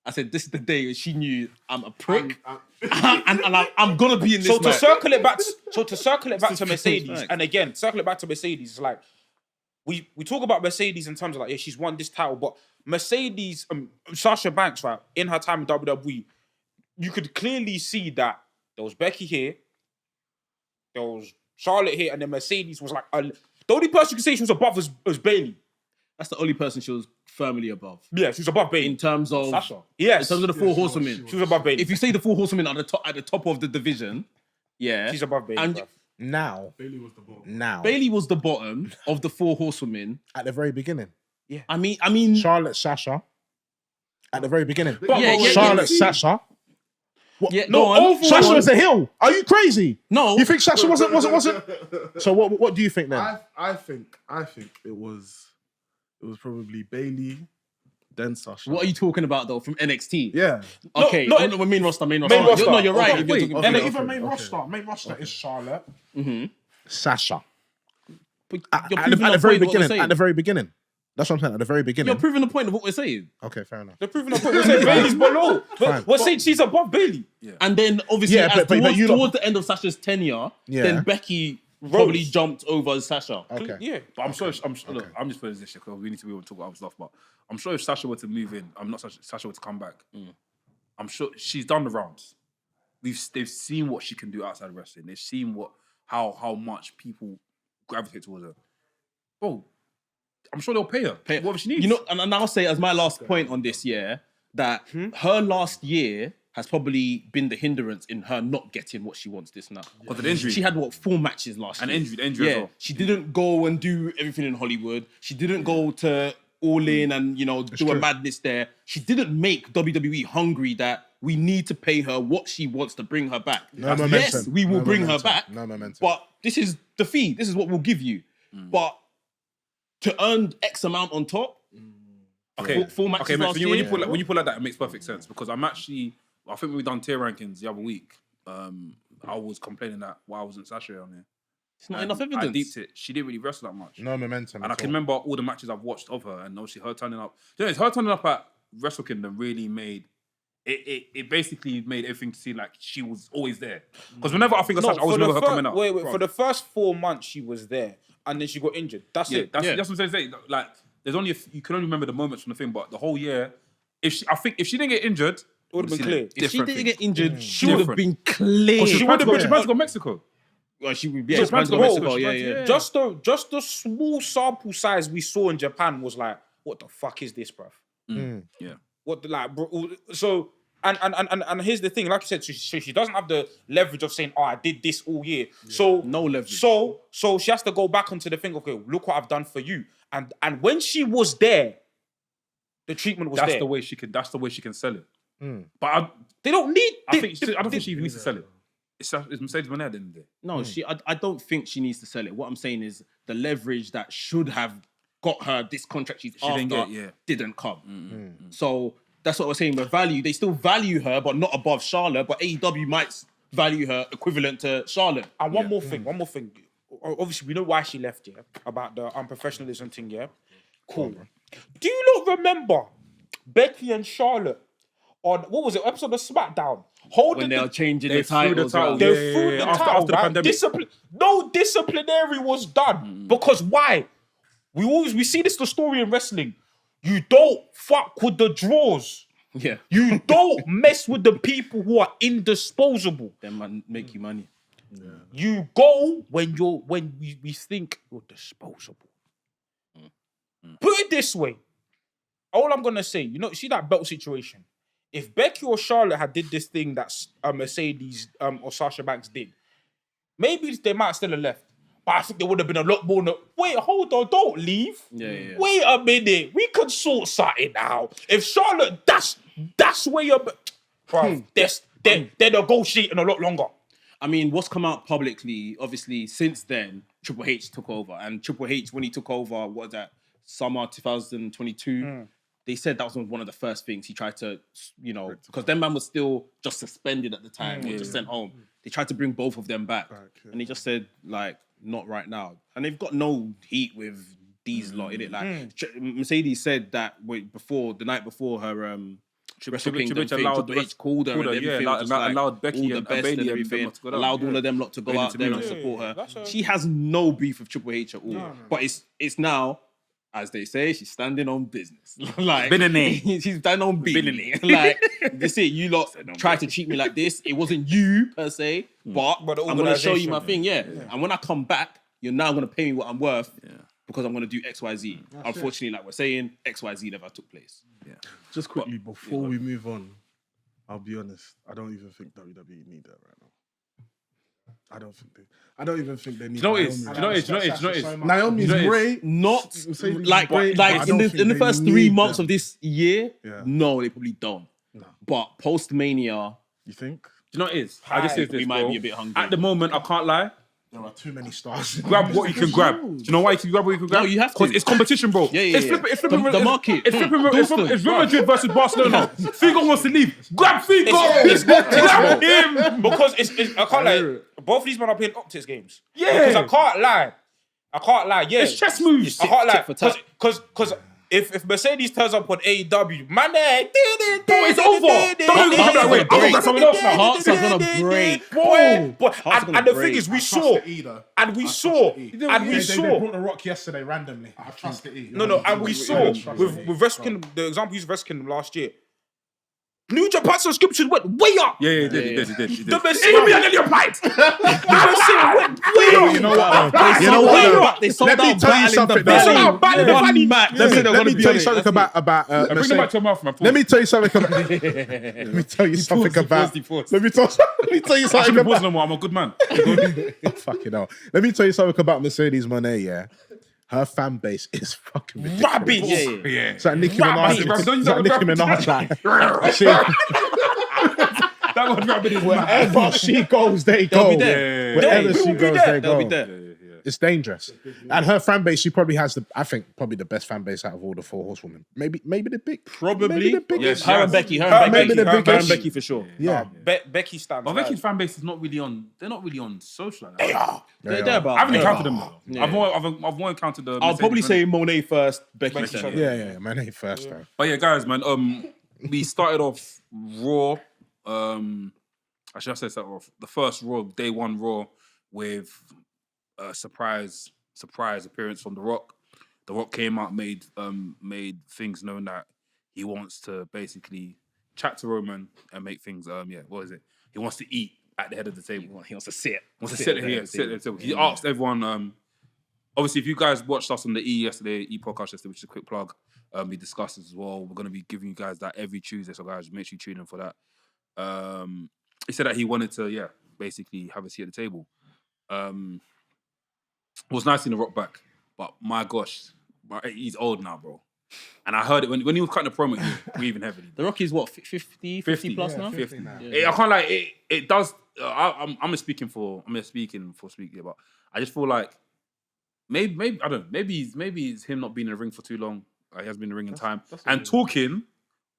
I said, this is the day she knew I'm a prick and I'm gonna be in this match. To circle it back to Mercedes, and again, circle it back to Mercedes, it's like we talk about Mercedes in terms of like, yeah, she's won this title, but Mercedes, Sasha Banks, right, in her time in WWE, you could clearly see that there was Becky here, there was Charlotte here, and then Mercedes was like, the only person you could say she was above was Bayley. That's the only person she was firmly above. Yeah, she was above Bayley. In terms of Sasha. Yes. In terms of the four horsewomen. She was above Bayley. If you say the four horsewomen are at the top of the division, yeah. She's above Bayley. And now. Bayley was the bottom. Now. Bayley was the bottom of the four horsewomen. At the very beginning. Yeah. I mean Charlotte, Sasha. At the very beginning. Charlotte, Sasha. What? Yeah, no, Sasha was a heel. Are you crazy? No. You think Sasha wasn't? So what do you think then? I think it was probably Bayley, then Sasha. What are you talking about though? From NXT? Yeah. Okay. No, main roster. Main roster. You're right. Okay, If you're talking about even main roster is Charlotte, Sasha. At the very beginning. At the very beginning. That's what I'm saying. At the very beginning. You're proving the point of what we're saying. Okay, fair enough. They're proving the point. We're saying Bayley's below. We're saying she's above Bayley. Yeah. And then obviously, towards the end of Sasha's tenure, then Becky probably jumped over Sasha. Okay. Yeah. But I'm sure. Look, I'm just putting this shit because we need to be able to talk about other stuff. But I'm sure if Sasha were to move in, Sasha were to come back, I'm sure she's done the rounds. They've seen what she can do outside of wrestling. They've seen how much people gravitate towards her. Bro, I'm sure they'll pay her whatever she needs. You know, and I'll say as my last point on this, that her last year has probably been the hindrance in her not getting what she wants this now. Because of the injury. She had 4 matches last year. The injury as well. She didn't go and do everything in Hollywood. She didn't go to All In and do a madness there. She didn't make WWE hungry that we need to pay her what she wants to bring her back. Yes, we will bring her back. No momentum. But this is the fee. This is what we'll give you. But to earn X amount on top, four matches last year. When you pull like that, it makes perfect sense because I think when we done tier rankings the other week, I was complaining that why wasn't Sasha on there. It's not enough evidence. I deeped it. She didn't really wrestle that much. No momentum. And I can remember all the matches I've watched of her, and obviously her turning up. It's her turning up at Wrestle Kingdom really made it basically made everything to seem like she was always there. Because whenever I think of Sasha, I always remember her coming up. Wait, for the first 4 months she was there, and then she got injured. That's it. That's what I'm saying. Like, there's only you can only remember the moments from the thing, but the whole year, if she didn't get injured, it would have been clear. If she didn't get injured, she would have been clear. She would have been to Mexico. Well, she would be to Mexico. Yeah. Just the small sample size we saw in Japan was like, what the fuck is this, bruv? Yeah. What the like, bro? So and here's the thing, like you said, she doesn't have the leverage of saying, "Oh, I did this all year." Yeah. So no leverage. So she has to go back onto the thing. Okay, look what I've done for you. And when she was there, the treatment was there. That's the way she can sell it. But they don't need. I don't think she even needs to sell it. It's Mercedes Moné at the end of the day. No, I don't think she needs to sell it. What I'm saying is the leverage that should have got her this contract she didn't come. So that's what we're saying. They still value her, but not above Charlotte. But AEW might value her equivalent to Charlotte. And one more thing. Obviously, we know why she left, about the unprofessionalism thing, Cool. Do you not remember Becky and Charlotte on, what was it, episode of SmackDown? When they are changing the titles. They threw the title. After the pandemic. No disciplinary was done. Because why? We see this the story in wrestling. You don't fuck with the draws. Yeah. You don't mess with the people who are indisposable. Them man make you money. Yeah. You go when we think you're disposable. Put it this way. All I'm gonna say, see that belt situation. If Becky or Charlotte had did this thing that Mercedes or Sasha Banks did, maybe they might still have left. But I think there would have been a lot more. Wait, hold on, don't leave. Yeah. Wait a minute, we could sort something out. If Charlotte, that's where you're, bro. They're negotiating a lot longer. I mean, what's come out publicly, obviously, since then, Triple H took over. And Triple H, when he took over, what was that, summer 2022, they said that was one of the first things he tried to, because them man was still just suspended at the time, or just sent home. They tried to bring both of them back. And he just said, like, not right now. And they've got no heat with these lot, innit? Like, Mercedes said that the night before her Triple H called her and everything. Allowed Becky all the and best Bailey and everything. Allowed all of them lot to go out there and support her. She has no beef with Triple H at all. But it's now, as they say, she's standing on business. Like, she's standing on business. Like, that's it. You lot try to treat me like this. It wasn't you per se, but I'm going to show you my thing. Yeah. And when I come back, you're now going to pay me what I'm worth. Because I'm going to do XYZ. Unfortunately, like we're saying, XYZ never took place. Yeah. Just quickly, before we move on, I'll be honest, I don't even think WWE need that right now. I don't even think they need that. Naomi's great. Not like in the first 3 months of this year, no, they probably don't. No. But post-Mania... You think? Do you know what it is? I just say this, we might be a bit hungry. At the moment, I can't lie. There are too many stars. Grab what you can grab. Do you know why you can grab what you can grab? No, you have to. Because it's competition, bro. It's flipping the market. It's Real Madrid versus Barcelona. Figo wants to leave. Grab Figo. Grab him. Because I can't lie. Both of these men are playing optics games. Yeah. Because I can't lie. Yeah. It's chess moves. I can't lie. Because if Mercedes turns up on AEW, man, it's over. Don't even come that way. I'm got someone else now. Hearts are gonna break. And the thing is, we saw. They brought The Rock yesterday randomly. I trust the E. No, and we saw with Wrestle Kingdom, the example used Wrestle Kingdom last year. New Japan subscriptions went way up. Yeah, it did. The Mercedes your fight. went way up. You know what? They sold Let me out tell you something. Let me tell you something about. Bring it back to your mouth, man. Let me tell you something about. Let me tell you something about. Let me tell you I something shouldn't pause about. no more. I'm a good man. Fucking hell. Let me tell you something about Mercedes Moné. Yeah. Her fan base is fucking ridiculous. Rabbit. Yeah. It's like Nicki Minaj. That was rabbit is Wherever she goes, they go. Wherever she goes, they go. be there. It's dangerous. And her fan base, she probably has probably the best fan base out of all the 4 horsewomen. Maybe the big. Probably. Maybe the biggest. Her and Becky. Maybe the biggest. Her and Becky for sure. Yeah. Becky stands. But Becky's fan base is not really on. They're not really on social. Like that. They are. They're about. I haven't encountered them though. Yeah. I've more encountered the. I'll probably say Moné first, Becky second. Yeah. Moné first though. But yeah, guys, man. We started off Raw. Actually, I said start off the first Raw, day 1 Raw, with a surprise appearance from The Rock. The Rock came out, made things known that he wants to basically chat to Roman and make things. What is it? He wants to eat at the head of the table. He wants to sit. Sit at the table. He asked everyone. Obviously, if you guys watched us on the E podcast yesterday, which is a quick plug, we discussed this as well. We're going to be giving you guys that every Tuesday, so guys, make sure you tune in for that. He said that he wanted to, basically have a seat at the table. It was nice seeing The Rock back, but my gosh, he's old now, bro. And I heard it when he was cutting the promo, he was breathing heavily. The Rock is what, 50 plus now? 50 now. I can't lie, it does. I'm speaking for speaking, but I just feel like maybe I don't know. Maybe it's him not being in the ring for too long. He has been in the ring in time and talking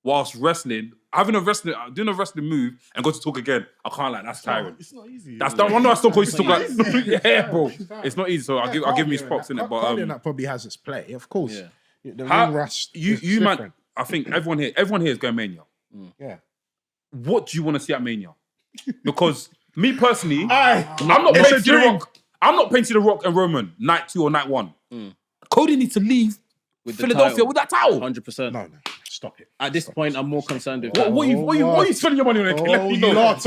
whilst wrestling, doing a wrestling move and go to talk again. I can't lie, that's tiring. It's not easy. That's the one I still used to talk like, yeah, bro. It's not easy. So I'll give him his props in it. But that probably has its play, of course. Yeah. The ring rust. You man, I think everyone here is going Mania. Yeah. What do you want to see at Mania? Because me personally, I'm not paying to The Rock. I'm not paying to The Rock and Roman night 2 or night 1. Cody needs to leave with Philadelphia with that towel. 100%. No, stop it. At this point, I'm more concerned with what are you spending your money on? Let me know. What's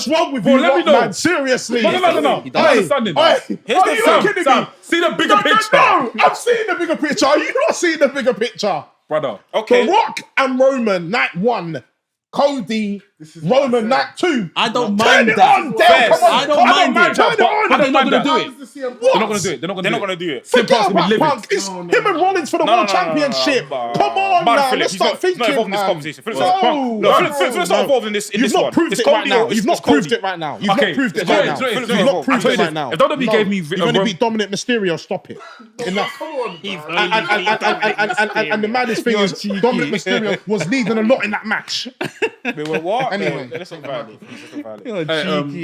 wrong with you? Let me know. Man, seriously. No. I'm understanding. Sam, see the bigger picture. No, I'm seeing the bigger picture. Are you not seeing the bigger picture? Brother. Okay. The Rock and Roman, night 1. Cody, Roman, night 2. I don't Turn mind it that. on, Dem, come on. I don't mind it. Turn it on. But they're not going to do it. They're not gonna do it. They're not They're not gonna do it. Forget Simple's gonna be about livid. Punk. It's him and Rollins for the World Championship. Come on Man, now, Philip, let's he's start not thinking, involved in this man. conversation. Philip's No, not Punk. No, no, Philip's not involved in this. You've not proved it right now. You've not proved it right now. You've not proved it right now. You've not proved it right now. If WWE gave me You've only beat Dominic Mysterio, stop it. Enough. And the maddest thing is, Dominic Mysterio was leading a lot in that match. Wait, what? Anyway. Let's not violate.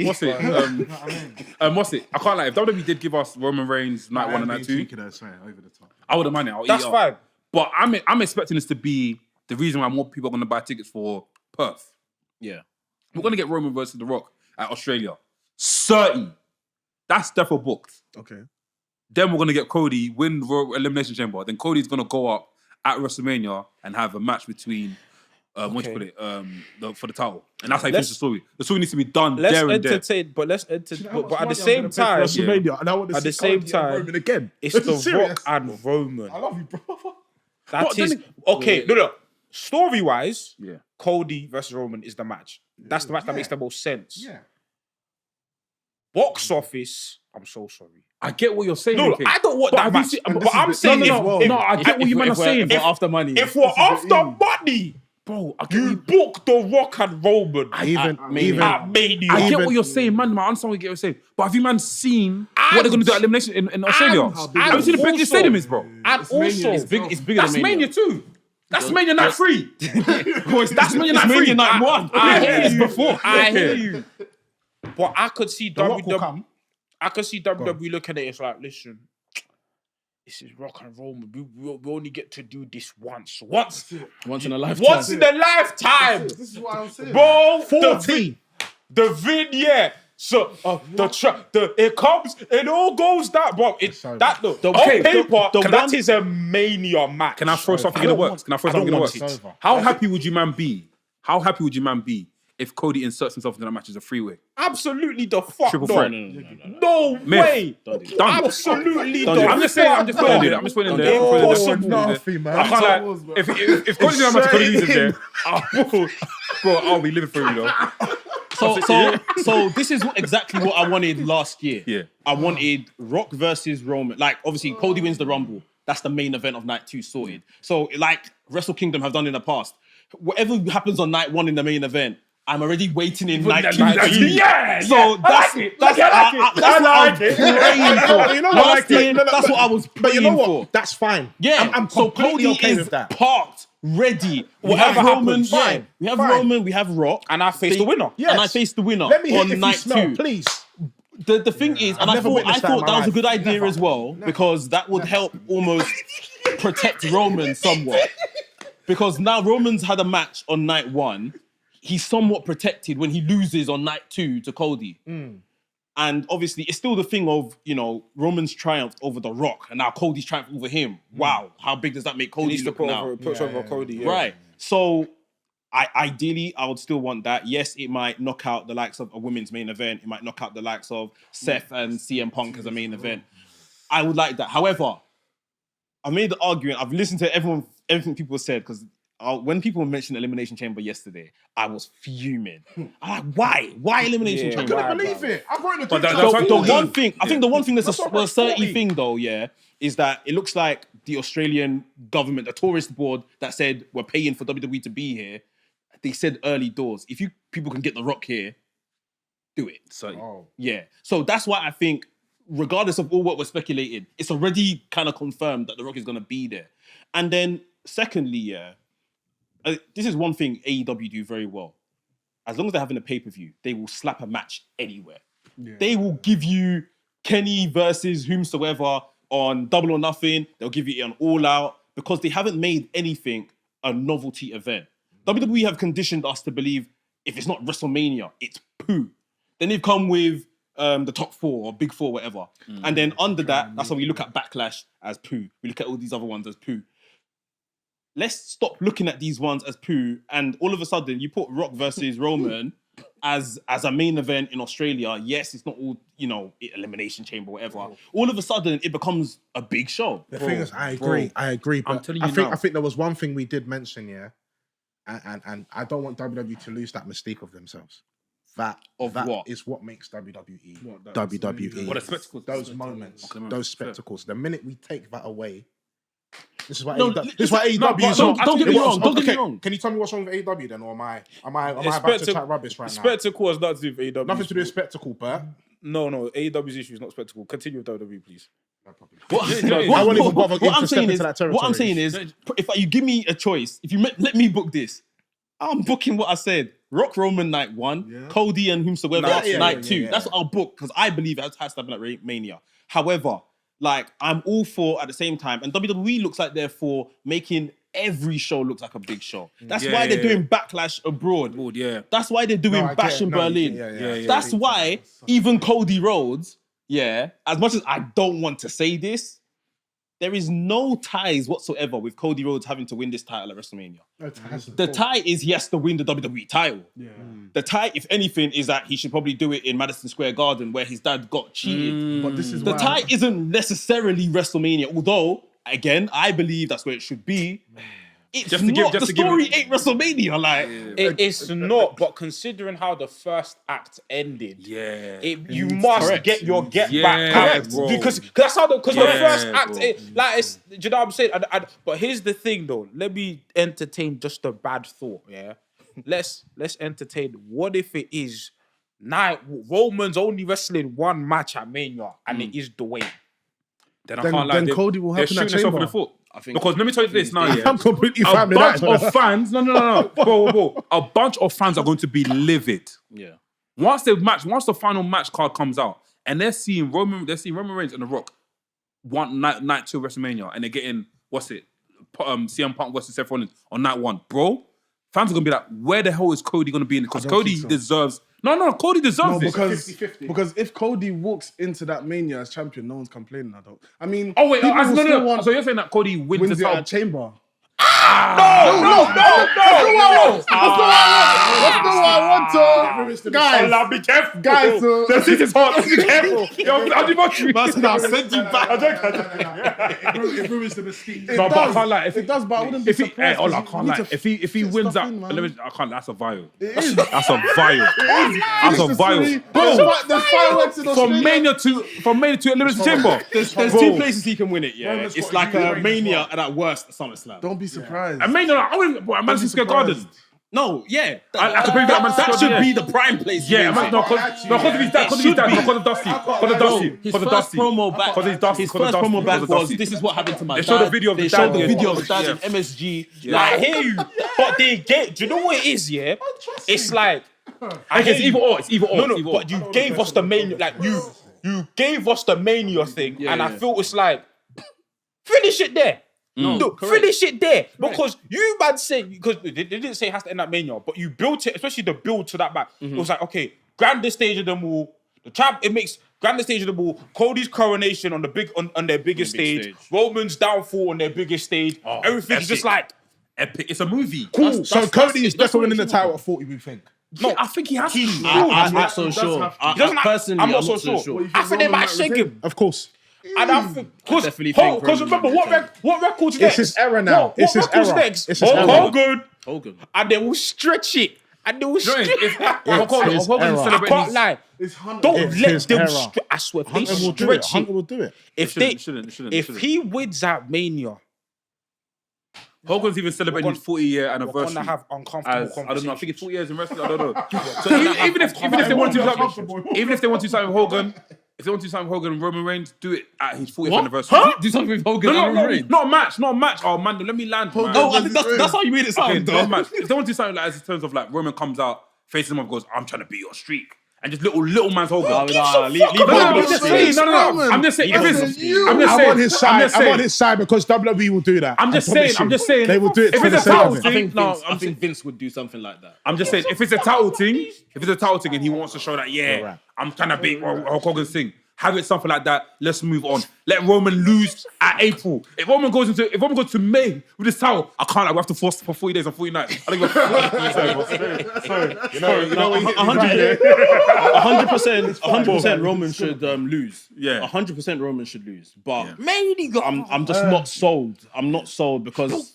What's it? What's it? I can't lie. If WWE did give us Roman Reigns night 1 and night 2, I wouldn't mind it. That's fine. But I'm expecting this to be the reason why more people are going to buy tickets for Perth. Yeah. We're going to get Roman versus The Rock at Australia. Certain. That's definitely booked. Okay. Then we're going to get Cody win Elimination Chamber. Then Cody's going to go up at WrestleMania and have a match between what do you call it? For the title. And that's how you finish the story. The story needs to be done there and there. But at the same time, WrestleMania, and I want to at see the same Cody and time, Roman again. it's The Serious. Rock and Roman. I love you, bro. That is okay. No. Story wise, Yeah. Cody versus Roman is the match. That's the match that makes the most sense. Yeah. Box office, I'm so sorry. I get what you're saying. No, okay. I don't want But that have you match. seen- But I'm saying No, I get what you man are saying. If we're after money. if we're after money, Bro, I get you book The Rock and Roman Even at Mania. I get Even- what you're saying, man. I understand what you're saying. But have you, man, seen what they're going to do at Elimination in Australia? Have you seen the big this stadium is, bro? And also, It's bigger That's than Mania 2. That's Mania Night 3. That's Mania Night 3. Mania Night 1. I hear It's you. before. I hear you. But I could see The Rock will WWE. come. I could see WWE looking at it. It's like, listen, this is Rock and Roman. We only get to do this once. Once in a lifetime. Once in a lifetime, This is what I'm saying. bro. 40. The vignette. So it comes. It all goes that, bro. Okay, on paper, the that one- is a Mania match. Can I throw something in the works? Can I throw something in the works? How happy would you man be? How happy would you man be if Cody inserts himself into that match as a freeway? Absolutely the fuck Triple no. threat. No way. Done. Absolutely Don't the do it. I'm just saying, I'm just putting it there. I'm just putting it there. I'm putting it there. Nothing, man. I can't lie. If Cody's in that match, Cody's in there, bro, I'll be living for you, though. So this is exactly what I wanted last year. Yeah. I wanted Rock versus Roman. Like, obviously, Cody wins the Rumble. That's the main event of night 2 sorted. So, like Wrestle Kingdom have done in the past, whatever happens on night 1 in the main event, I'm already waiting in night 2. Yeah, So that's what I was praying for. You know what? Last year, that's what I was But you praying know for. what? That's fine. Yeah, I'm so completely Cody okay is with that. parked, ready. We Whatever have Roman, happens, fine, we have fine. Roman, we have Rock, And I face the winner. Yes. and I face the winner Let me hear on if night you smell, 2. please. The thing is, and I never thought witnessed that in my that was a life. good idea Never. as well, because that would help almost protect Roman somewhat. Because now Roman's had a match on night 1. He's somewhat protected when he loses on night 2 to Cody. And obviously, it's still the thing of, Roman's triumphed over The Rock, and now Cody's triumphed over him. Wow, how big does that make He Cody needs to look put now? over Cody. Yeah. Right. So, ideally, I would still want that. Yes, it might knock out the likes of a women's main event. It might knock out the likes of Seth and CM Punk as a main event. I would like that. However, I made the argument. I've listened to everything people said, because when people mentioned Elimination Chamber yesterday, I was fuming. I'm like, why? Why Elimination Yeah, Chamber? I couldn't believe it. I wrote in the But group that's chat. like The 40. one thing, I think the one thing that's That's a what I'm 30 40. thing though, yeah, is that it looks like the Australian government, the tourist board that said we're paying for WWE to be here, they said early doors. If you people can get The Rock here, do it. So, Yeah. So that's why I think, regardless of all what we're speculating, it's already kind of confirmed that The Rock is going to be there. And then, secondly, this is one thing AEW do very well. As long as they're having a pay-per-view, they will slap a match anywhere. They will give you Kenny versus whomsoever on Double or Nothing. They'll give you it on All Out, because they haven't made anything a novelty event. WWE have conditioned us to believe if it's not WrestleMania, it's poo. Then they've come with the top 4 or big 4, whatever. And then under that, that's how we look at Backlash as poo. We look at all these other ones as poo. Let's stop looking at these ones as poo, and all of a sudden you put Rock versus Roman as a main event in Australia. Yes, it's not all, Elimination Chamber, whatever. All of a sudden it becomes a big show. The thing is, I agree. But I'm telling you I think now. I think there was one thing we did mention, yeah. And I don't want WWE to lose that mystique of themselves. That what? is what makes WWE What, WWE. What a spectacle. Those moments, Okay, those spectacles. The minute we take that away, this is why No, this is why no, AEW but is don't get me wrong. Don't get me Okay, wrong. Can you tell me what's wrong with AEW then, or am I about to chat rubbish right now? Spectacle has nothing to do with AEW. Nothing to do with spectacle, Bert. No, AEW's issue is not spectacle. Continue with WWE, please. I won't even bother What I'm saying into that territory. what I'm saying is, if you give me a choice, if you let me book this, I'm booking what I said. Rock Roman night 1, Cody and whomsoever night 2. That's what I'll book because I believe it has to happen at Mania. However, like I'm all for at the same time, and WWE looks like they're for making every show looks like a big show. That's why they're doing Backlash abroad. That's why they're doing Bash in Berlin. That's why even Cody Rhodes, as much as I don't want to say this, there is no ties whatsoever with Cody Rhodes having to win this title at WrestleMania. The tie is he has to win the WWE title. The tie, if anything, is that he should probably do it in Madison Square Garden where his dad got cheated. But this is The tie isn't necessarily WrestleMania, although, again, I believe that's where it should be. It's the story ain't WrestleMania. Like It's not, but considering how the first act ended, you must Correct. get your get Yeah, back out, bro. because that's how the first act, bro. it's, do you know what I'm saying? But here's the thing, though. Let me entertain just a bad thought. Let's entertain. What if it is Roman's only wrestling one match at Mania, and it is Dwayne? Then I can't lie. Then Cody will they're happen at shooting themselves in the Chamber. foot. Because let me tell you this now, I'm completely a fine with bunch that. of fans, no, bro. A bunch of fans are going to be livid. Once the final match card comes out, and they're seeing Roman Reigns and The Rock one night 2 WrestleMania, and they're getting CM Punk versus Seth Rollins on night 1, bro. Fans are gonna be like, where the hell is Cody gonna be in it? Because Cody deserves. Cody deserves this. Because if Cody walks into that Mania as champion, no one's complaining. I mean, Oh wait, people will still no. want- So you're saying that Cody wins the wins it title? at Chamber. No. That's not what I want to. Guys, be careful, guys, the seat is hot. Be careful. Yo, I'll do much. I'll send you back. it ruins the mystique. No, but I can't lie. It does, but I wouldn't be If he, surprised. I 'cause can't you lie. need to If he fit wins stuff that, in, man. I can't. That's a vile. It is. That's a vile. That's a vile. There's fireworks in From Australia. Mania to Elimination Chamber. there's Bro. 2 places he can win it. Roman's It's got like you a Reigns Mania as and at worst a SummerSlam. Don't be surprised. I mean, I wouldn't. But Madison Square Garden. No, I could bring that man that to should Square, be the prime place. Yeah, to win it. because of his dad, because of Dusty, His first promo back. Because he's Dusty, His because of first Dusty, promo back because of was Dusty. this is what happened to my They dad. showed the video of They the showed dad, the yeah. video of his dad Yeah. in MSG. I hear you, but they get. Do you know what it is? Yeah, it's like It's either or. It's either or. no, it's either or. but you gave us the Mania, like you gave us the Mania thing, and I feel it's like finish it there. No, finish it there because you man said because they didn't say it has to end at Mania, but you built it, especially the build to that match. It was like okay, grandest stage of them all. The champ, it makes grandest stage of them all. Cody's coronation on their biggest stage. Roman's downfall on their biggest stage. Everything's just like epic. It's a movie. Cool. So Cody is definitely winning the title at 40, we think. No, I think he has to. I'm not so sure. Personally, I'm not so sure. I think they might shake him. Of course. And I think because remember what records It's next? his era now. What It's his records era. next? It's his era. Hogan. And they will stretch it. And they will stretch it. his era. I can't lie. Don't It's let his them. era. I swear, they Hunter will do it. stretch Hunter it. will do it. If he wins that Mania, Hogan's even celebrating his 40-year we're anniversary. gonna have uncomfortable I don't know. I think it's conversations. 40 years in wrestling. I don't know. So even if they want to do something with Hogan, if they want to do something with Hogan and Roman Reigns, do it at his 40th anniversary. Do something with Hogan and Roman Reigns. Not a match. Oh man, let me land. Man. Oh, I think that's how you made it sound. Okay, though. not a match. If they want to do something like as in terms of like Roman comes out, faces him up, goes, "I'm trying to beat your streak," and just little man's Hogan. Leave I'm Hogan just off saying. street. No. I'm just saying. If it's, I'm just I'm saying. on his side. I'm on his side because WWE will do that. I'm just saying. They will do it If for the it's a sake title of it. thing, I think Vince would do something like that. I'm just saying. If it's a title thing, and he wants to show that, Right. I'm trying to beat Hulk Hogan's thing. Have it something like that. Let's move on. Let Roman lose at April. If Roman goes to May with this title, I can't. We have to force for 40 days and 40 nights. I don't give a Sorry. 100% Roman should lose. Yeah. 100% Roman should lose. But Mainly got. I'm just not sold. I'm not sold because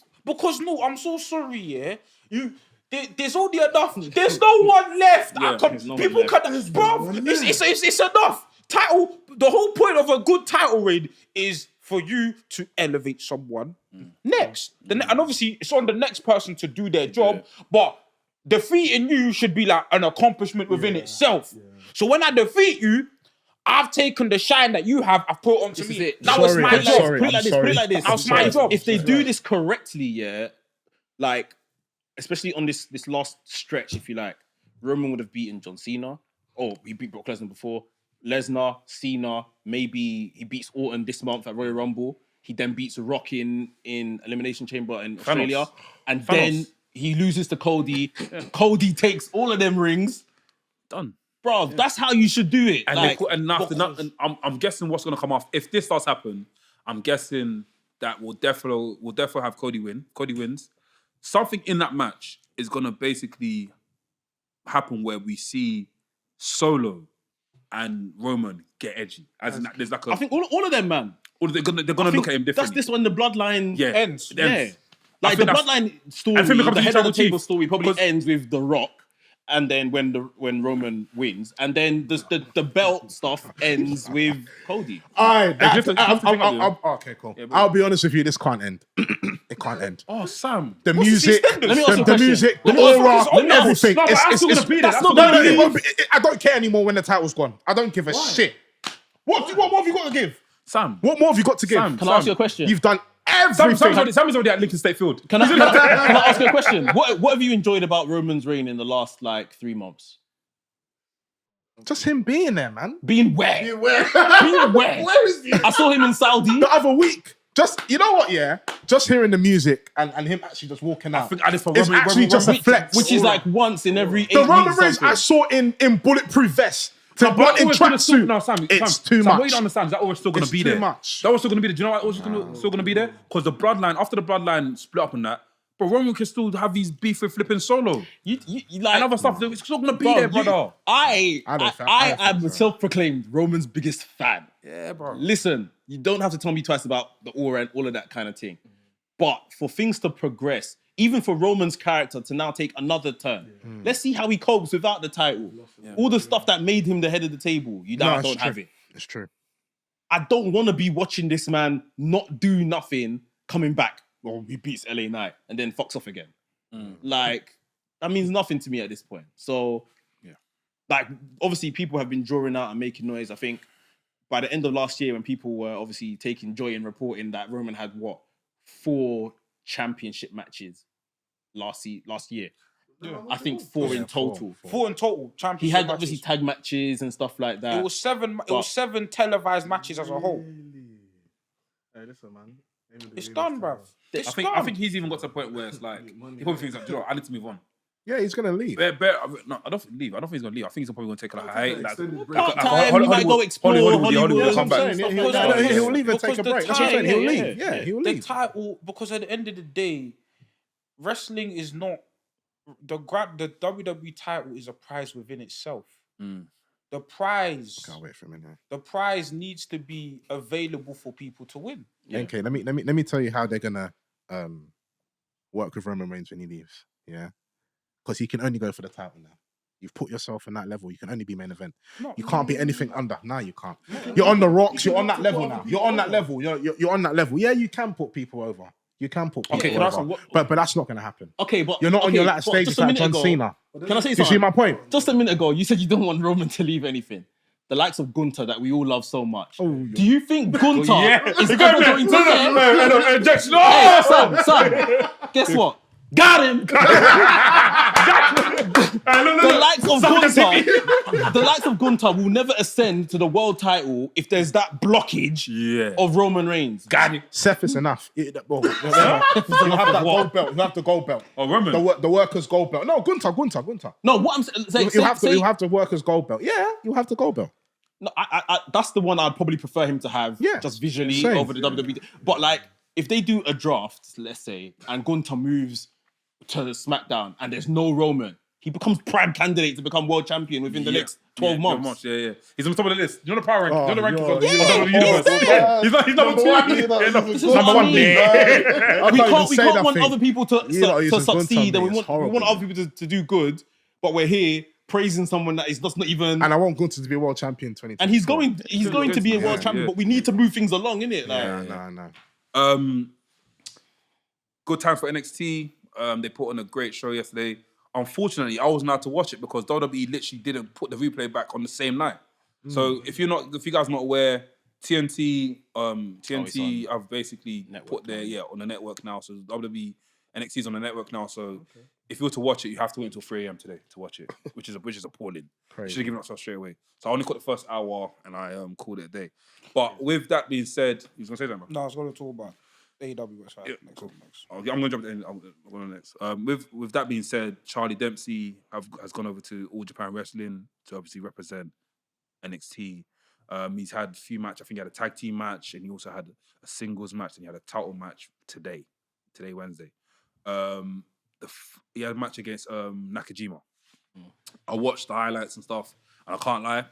no, I'm so sorry. Yeah, There's only enough. There's no one left. there's no one People left. can, bro. It's enough. Title. The whole point of a good title reign is for you to elevate someone next. And obviously, it's on the next person to do their job. But defeating you should be like an accomplishment within itself. So when I defeat you, I've taken the shine that you have, I've put it onto me. That was my job. Put it like this. That was my job. If they do this correctly, like, especially on this last stretch, if you like, Roman would have beaten John Cena. Oh, he beat Brock Lesnar before. Lesnar, Cena, maybe he beats Orton this month at Royal Rumble. He then beats Rock in Elimination Chamber in Australia. And then he loses to Cody. Cody takes all of them rings. Done. Bro, that's how you should do it. And, like, and I'm guessing what's going to come off. If this does happen, I'm guessing that we'll definitely have Cody win. Cody wins. Something in that match is going to basically happen where we see Solo and Roman get edgy. As in, there's like I think all of them, man. They're gonna look at him differently. That's this when the bloodline ends. Yeah. Like the bloodline story, the head of the table story probably ends with The Rock. And then when Roman wins, and then the belt stuff ends with Cody. Okay, cool. Yeah, I'll be honest with you, this can't end. It can't end. Oh, Sam. The music, the music, the aura, everything. That's not gonna be there. I don't care anymore when the title's gone. I don't give a shit. What more have you got to give? Sam. What more have you got to give? Can I ask you a question? You've done everything. Sam is already at Lincoln State Field. Can I ask you a question? What have you enjoyed about Roman's reign in the last 3 months? Just him being there, man. Being where? Being where? Being where? Where is he? I saw him in Saudi. The other week. Just, you know what, yeah? Just hearing the music and him actually just walking out. It's actually just a flex. Which is like once in every 8 The weeks. Roman Reigns I saw in bulletproof vest. To one in tracksuit. No, Sam, it's too much. What you don't understand is that always still going to be there. Too much. That was still going to be there. Do you know why it was still going to be there? Because the bloodline, after the bloodline split up on that, but Roman can still have these beef with flipping Solo. You like and other stuff. It's still going to be there, brother. I am a self-proclaimed Roman's biggest fan. Yeah, bro. Listen, you don't have to tell me twice about the aura and all of that kind of thing. But for things to progress, even for Roman's character to now take another turn, let's see how he copes without the title. All the stuff that made him the head of the table, don't have it. It's true. I don't want to be watching this man not do nothing, coming back. Well, he beats LA Knight and then fucks off again. Like, that means nothing to me at this point. So, like, obviously people have been drawing out and making noise. I think by the end of last year, when people were obviously taking joy in reporting that Roman had 4 championship matches last year. I think 4 in total. 4 in total. Championship He had matches. obviously tag matches and stuff like that. It was 7. It was 7 televised matches as a whole. Hey, listen, man. It's done, bruv. I think he's even got to a point where it's like he probably thinks like, do you know what, I need to move on. Yeah, he's gonna leave. No, I don't think leave. I don't think he's gonna leave. I think he's probably gonna take a hiatus. Part-time, he might go explore Hollywood. Come back. He'll leave and take a break. That's what I'm saying. He'll leave. Yeah, he'll The leave. title, because at the end of the day, wrestling is not the WWE title is a prize within itself. The prize. Can't wait for a minute. The prize needs to be available for people to win. Okay, let me tell you how they're gonna work with Roman Reigns when he leaves. Yeah, because he can only go for the title now. You've put yourself on that level. You can only be main event. You can't be anything under. Now you can't. You're on the rocks. You're on that level now. You're on that level. You're on that level. Yeah, you can put people over. You can put people over. But that's not going to happen. Okay, but you're not on your latter stages like John Cena. Can I say something? You see my point? Just a minute ago, you said you don't want Roman to leave anything. The likes of Gunther that we all love so much. Do you think Gunther is ever going to Injection. Hey, son, guess what? Got him! The likes of Gunther will never ascend to the world title if there's that blockage of Roman Reigns. Got it. Seth is enough. You have that gold belt. You have the gold belt. Oh, Roman. The workers' gold belt. No, Gunther. No, what I'm saying... You have the workers' gold belt. Yeah, you have the gold belt. No, I that's the one I'd probably prefer him to have just visually over the WWE. But like, if they do a draft, let's say, and Gunther moves to SmackDown and there's no Roman, he becomes prime candidate to become world champion within the next 12 months. Yeah. He's on top of the list. You know the power rank. Oh, you know the rankings on yeah. the universe. Yeah. He's number 2. This is what I mean. I We can't can't want other people to using succeed, and we Gunther, want other people to do good, but we're here praising someone that is just not even. And I want Gunther to be a world champion 2020. And he's going to be a world champion, but we need to move things along, innit? No. Good time for NXT. They put on a great show yesterday. Unfortunately, I wasn't allowed to watch it because WWE literally didn't put the replay back on the same night. So if you guys are not aware, TNT have basically put their on the network now. So WWE NXT's on the network now. So if you were to watch it, you have to wait until 3 a.m. today to watch it, which is appalling. Should have given up straight away. So I only caught the first hour and I called it a day. But with that being said, you was gonna say that, man? No, I was going to talk about AEW website. Yeah, Next. I'm gonna jump in. I'm going next. With that being said, Charlie Dempsey has gone over to All Japan Wrestling to obviously represent NXT. He's had a few matches. I think he had a tag team match, and he also had a singles match, and he had a title match today, Wednesday. He had a match against Nakajima. I watched the highlights and stuff, and I can't lie.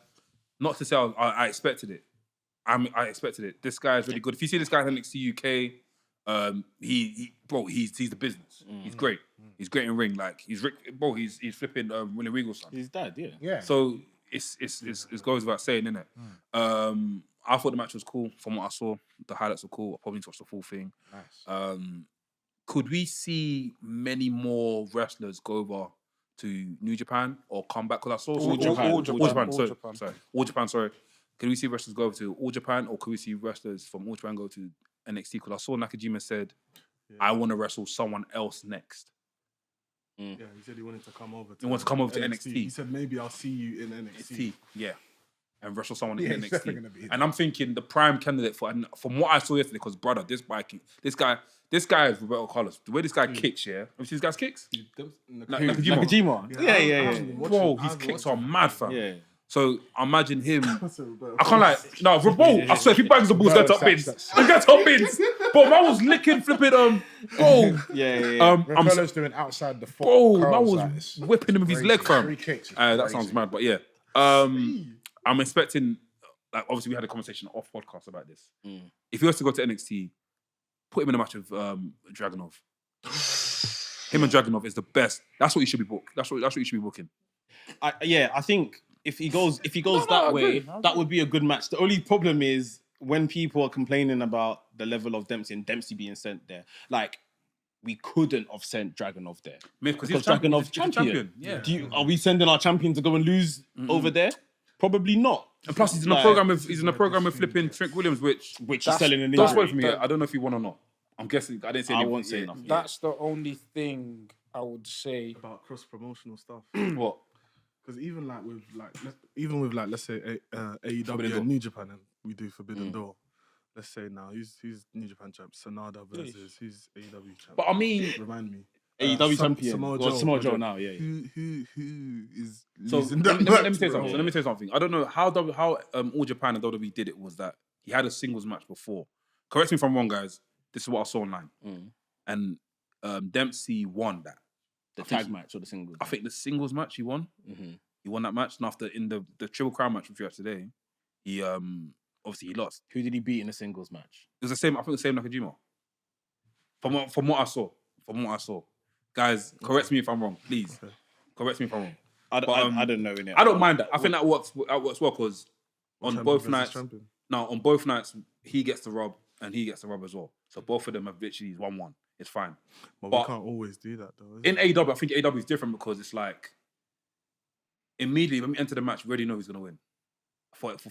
Not to say I expected it. I expected it. This guy is really good. If you see this guy in NXT UK, he's the business. He's great. He's great in ring. Like he's flipping Willie Regal's son. His dad, Yeah. So it goes without saying, innit? I thought the match was cool from what I saw. The highlights were cool. I probably need to watch the full thing. Nice. Could we see many more wrestlers go over to New Japan or come back? Because I saw All Japan. Sorry. Could we see wrestlers go over to All Japan, or could we see wrestlers from All Japan go to NXT? Because I saw Nakajima said, I want to wrestle someone else next. Yeah, he said he wanted to come over. He wants to come over to NXT. He said maybe I'll see you in NXT. Yeah, and wrestle someone in He's definitely gonna NXT. be And I'm thinking the prime candidate for, and from what I saw yesterday, because brother, this guy is Roberto Carlos. The way this guy kicks, yeah. Have you seen this guy's kicks? Nakajima. Yeah. Bro, his kicks are mad, fam. Yeah. So imagine him. I can't I swear, if he bangs the balls, get top pins. He gets top pins. But man was licking, flipping. Carlos doing outside the foot. Bro, man was whipping him with his leg, fam. 3 kicks. That sounds mad, but yeah. I'm expecting. Like, obviously, we had a conversation off podcast about this. If he was to go to NXT, put him in a match with Dragunov. Him and Dragunov is the best. That's what you should be booked. That's what you should be booking. I think if he goes that way, that would be a good match. The only problem is when people are complaining about the level of Dempsey and Dempsey being sent there, like we couldn't have sent Dragunov there Because Dragunov's he's champion. Yeah. Are we sending our champion to go and lose over there? Probably not. And plus, he's in a program with flipping Trent Williams, which is selling an don't injury. spoil for me. I don't know if he won or not. I'm guessing. I didn't say. I anything. won't say nothing. That's the only thing I would say about cross promotional stuff. What? Because even with let's say AEW and New Japan, and we do Forbidden Door. Let's say now who's New Japan champ? Sanada versus who's AEW champ? But I mean, remind me. AEW champion. Samoa Joe now. Yeah. Who is so losing let that me match, say bro? something. Let me say something. I don't know how All Japan and WWE did it. Was that he had a singles match before? Correct me if I'm wrong, guys. This is what I saw online. And Dempsey won that. The tag match or the singles? I think the singles match he won. He won that match, and after in the Triple Crown match which we had today, he obviously he lost. Who did he beat in the singles match? It was the same. I think the same Nakajima. From what I saw, guys, correct me if I'm wrong, please. Okay. Correct me if I'm wrong. I don't know innit? I don't mind that. I think that works well because on Champion both versus nights. champion. Now on both nights he gets the rub and he gets the rub as well. So both of them have literally 1-1. It's fine. But But we can't always do that though. in AEW, I think AEW is different because it's like immediately when we enter the match, we already know who's gonna win.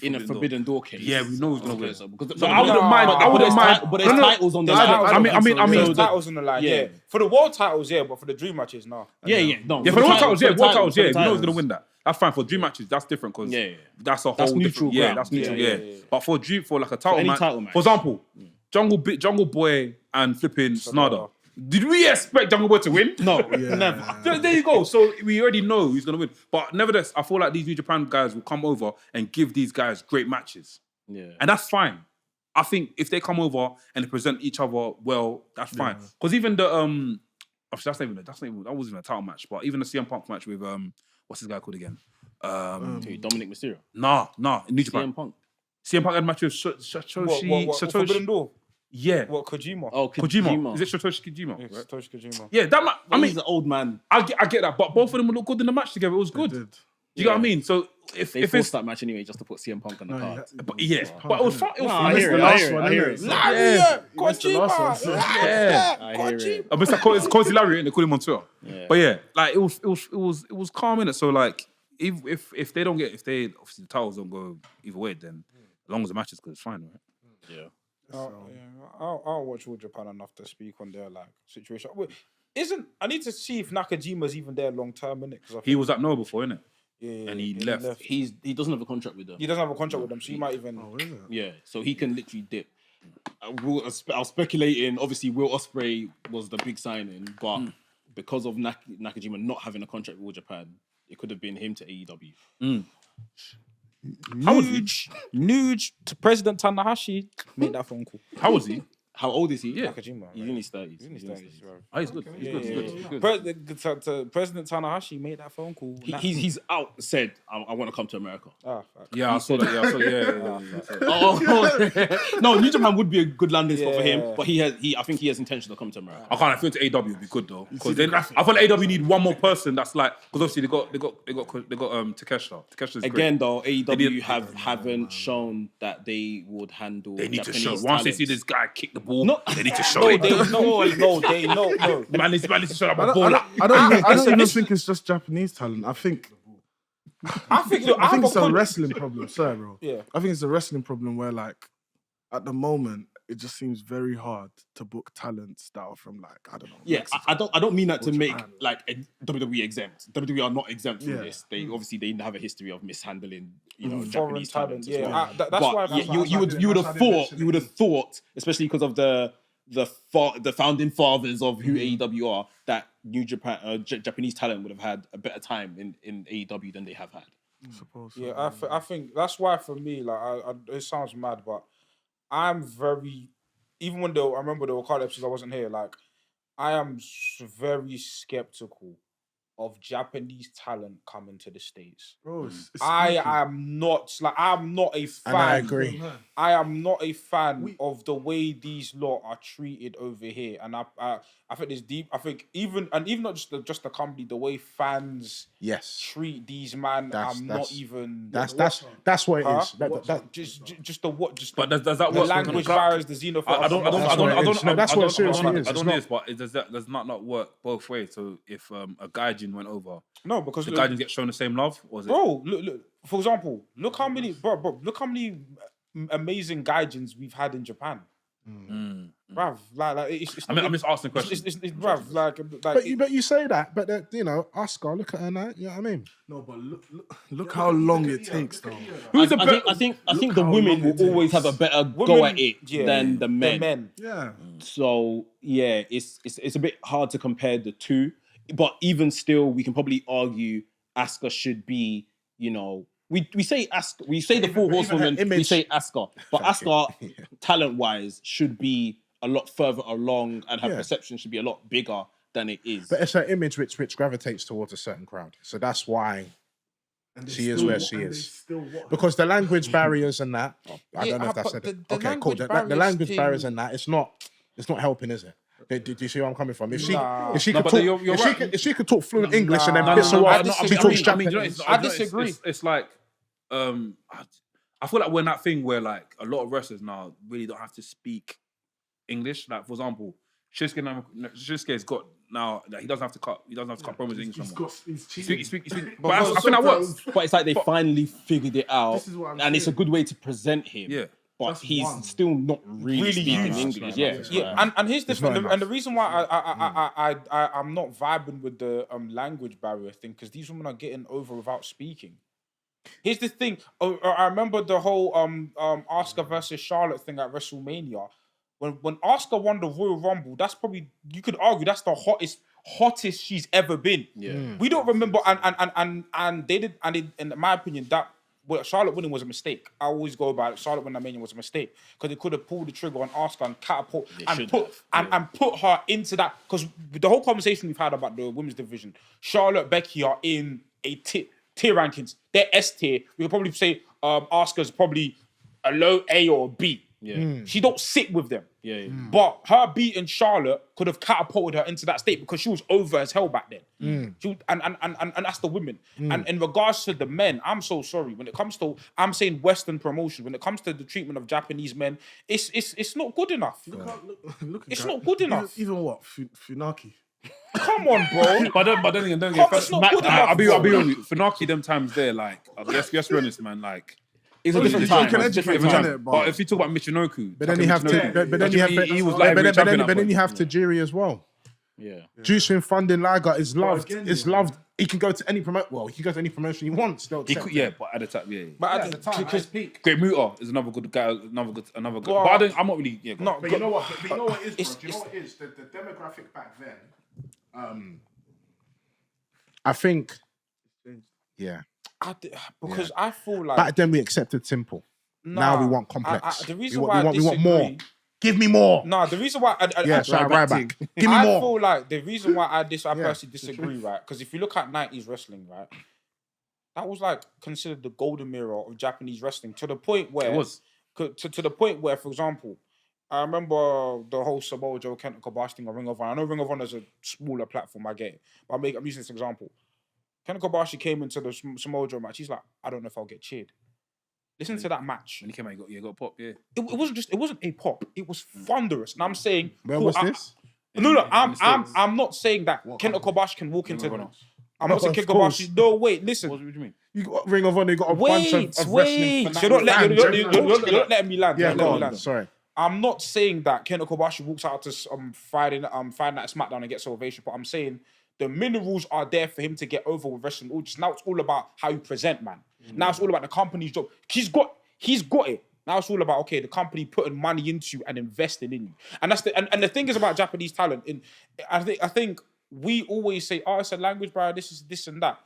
In a Forbidden Door case. Yeah, we know who's gonna win. So, because, So I wouldn't mind. But there's titles on the line. I mean, there's titles on the line. Yeah. For the world titles, yeah, but for the dream matches, no. Yeah, for the world titles, we know who's gonna win that. That's fine. For dream matches, that's different because that's a whole That's neutral different. Yeah, ground. that's neutral. Yeah, Yeah, yeah. But for like a title any match, title match. for example, Jungle Boy and flipping Sonada. Did we expect Jungle Boy to win? No, never. There you go. So we already know who's gonna win. But nevertheless, I feel like these New Japan guys will come over and give these guys great matches. Yeah. And that's fine. I think if they come over and they present each other well, that's fine. Because even the obviously that wasn't even a title match, but even the CM Punk match with what's this guy called again? Dominic Mysterio. Nah, in New Japan. CM Punk had a match with Satoshi. Forbidden Door? Yeah. What, Kojima? Oh, Kojima. Is it Satoshi Kojima? Yeah, Satoshi Kojima. Yeah, that match. I mean, he's an old man. I get that, but both of them look good in the match together. It was good. Do you get what I mean? So if They it's forced that match anyway just to put CM Punk on the card. but it was fun. It was fun. I hear it. I hear it. Kojima! Yeah. I hear it. I mean, it's Cozy Larry and they call him on Twitter. Yeah. But yeah, like it was calm in it. So like if they don't get obviously the titles don't go either way, then as long as the match is good, it's fine, right? Yeah. I'll watch All Japan enough to speak on their like situation. Wait, I need to see if Nakajima's even there long term, innit? Because He was at Noah before, innit? Yeah, And he left. He doesn't have a contract with them. He doesn't have a contract with them, so he might even. Oh, is it? Yeah, so he can literally dip. I was speculating. Obviously, Will Ospreay was the big signing, but because of Nakajima not having a contract with All Japan, it could have been him to AEW. Nuge to President Tanahashi made that phone call. How was he? How old is he? Yeah. Nakajima. He's in his 30s. He's in his 30s, bro. Oh, he's good. He's good. To President Tanahashi made that phone call. He's out. Said, I want to come to America. Yeah, I saw that. Yeah. No, New Japan would be a good landing spot for him, but I think he has intention to come to America. I can't. I feel to AW would be good though, because then I feel like AW need one more person that's like, because obviously they got Takeshita. Takeshi's Again, great. though, AEW haven't shown that they would handle. They need to Japanese show. Once talents. they see this guy kick the ball, they need to show No, it. no. Man needs to show up I a ball. don't even think it's just Japanese talent. I think it's a wrestling problem, sorry, bro. Yeah. I think it's a wrestling problem where, like, at the moment, it just seems very hard to book talents that are from, like, I don't know. Yeah, Mexico I don't mean that to or make Japan. like a WWE exempt. WWE are not exempt from Yeah. this. They have a history of mishandling, Foreign Japanese talent. talents. As Yeah, well. that's But why. you would have thought, especially because of the founding fathers of who AEW are, that New Japan Japanese talent would have had a better time in AEW than they have had. Suppose so. Yeah, I think that's why for me, like, it sounds mad, but I'm very. Even when I remember there were card episodes I wasn't here, like, I am very skeptical of Japanese talent coming to the States. Bro, it's I'm not a fan. And I agree. I am not a fan of the way these lot are treated over here, and I think it's deep. I think even not just the company, the way fans Yes. treat these man. That's not even. That's what it is. But does that the work? language barriers, the xenophobia. I don't. That's what it seriously is. I It's don't not- know this, but does not work both ways? So if a gaijin went over, No, because the gaijin get shown the same love, or is it? bro, look. For example, look how many amazing gaijins we've had in Japan. Bruv, like it's. I'm just asking questions. It's bruv, like. But you say that, but Asuka, look at her now. You know what I mean? No, but look how long it takes, though. I think the women will always have a better go at it than the men. Yeah. So yeah, it's a bit hard to compare the two, but even still, we can probably argue Asuka should be, we say Asuka, we say the four horsewomen, we say Asuka, but Asuka, talent-wise, should be a lot further along, and her perception should be a lot bigger than it is. But it's her image which gravitates towards a certain crowd. So that's why she is where she is. Because the language barriers and that, I don't know if that's it. Okay, cool. The language barriers and that, it's not helping, is it? Do you see where I'm coming from? If she could talk fluent English and then piss her off, she talks Japanese. I disagree. It's like, I feel like we're in that thing where like a lot of wrestlers now really don't have to speak English. Like, for example, Shinsuke's got now that he doesn't have to cut promos in English anymore. But I think that works. But it's like they finally figured it out, and it's a good way to present him. Yeah. But he's still not really speaking English. Yeah. And here's the thing, and the reason why I'm not vibing with the language barrier thing, because these women are getting over without speaking. Here's the thing. I remember the whole Asuka versus Charlotte thing at WrestleMania. When Asuka won the Royal Rumble, that's probably, you could argue that's the hottest she's ever been. Yeah. We don't remember, and they did, and in my opinion, that Charlotte winning was a mistake. I always go about it. Charlotte winning that Mania was a mistake because they could have pulled the trigger on Asuka and catapult and put her into that. Because the whole conversation we've had about the women's division, Charlotte, Becky are in a tier rankings. They're S tier. We could probably say Asuka's probably a low A or a B. Yeah. She don't sit with them. Yeah. But her beating Charlotte could have catapulted her into that state because she was over as hell back then. She was, and that's the women. And in regards to the men, I'm so sorry. When it comes to, I'm saying Western promotion, when it comes to the treatment of Japanese men, it's not good enough. It's not good enough. Even what? Funaki? Come on, bro. But then again, It's not good enough. I'll be honest. Funaki, them times there, like, let's be honest, man. Like, It's a different time. can educate different me, time. innit, But if you talk about Michinoku, But then you have he was like but then you have Tajiri as well. Yeah. Jushin Funding Liger is loved. again, Is loved. He can go to any promotion. Well, he can go to any promotion he wants. They'll accept him. but at the time, But At the time, at his peak. Great Muta is another good guy, another good. Well, But I'm not really. No, But you know what? But you know what it is, It's- bro? Do you know what it is? The demographic back then. I think. Yeah. because I feel like Back then we accepted simple. Now we want complex. The reason we why want, we want more. Give me more. No, the reason why Yeah, right back. Give me I more. feel like the reason why I personally disagree, right? Because if you look at 90s wrestling, right, that was like considered the golden era of Japanese wrestling to the point where It was. to the point where, for example, I remember the whole Samoa Joe, Kenta Kobashi thing on Ring of Honor. I know Ring of Honor is a smaller platform, I get it, but I'm using this example. Kenta Kobashi came into the Samoa Joe match. He's like, I don't know if I'll get cheered. Listen to that match. When he came out, he got pop. Yeah. It wasn't a pop. It was thunderous. And I'm saying, Where cool, was this? No, in the States. I'm not saying that Kenta Kobashi can walk into. Honor. I'm not saying Of Kenta course. Kobashi. No, wait, listen. What do you mean? You got Ring of Honor. You got a bunch of wrestling. Wait. You're not letting me land. Yeah, You're not letting go me on. land. Sorry. I'm not saying that Kenta Kobashi walks out to Friday night SmackDown and gets ovation, but I'm saying the minerals are there for him to get over with wrestling. Now it's all about how you present, man. Now it's all about the company's job. He's got it. Now it's all about, okay, the company putting money into you and investing in you. And that's and the thing is about Japanese talent. I think we always say, oh, it's a language barrier, this and that.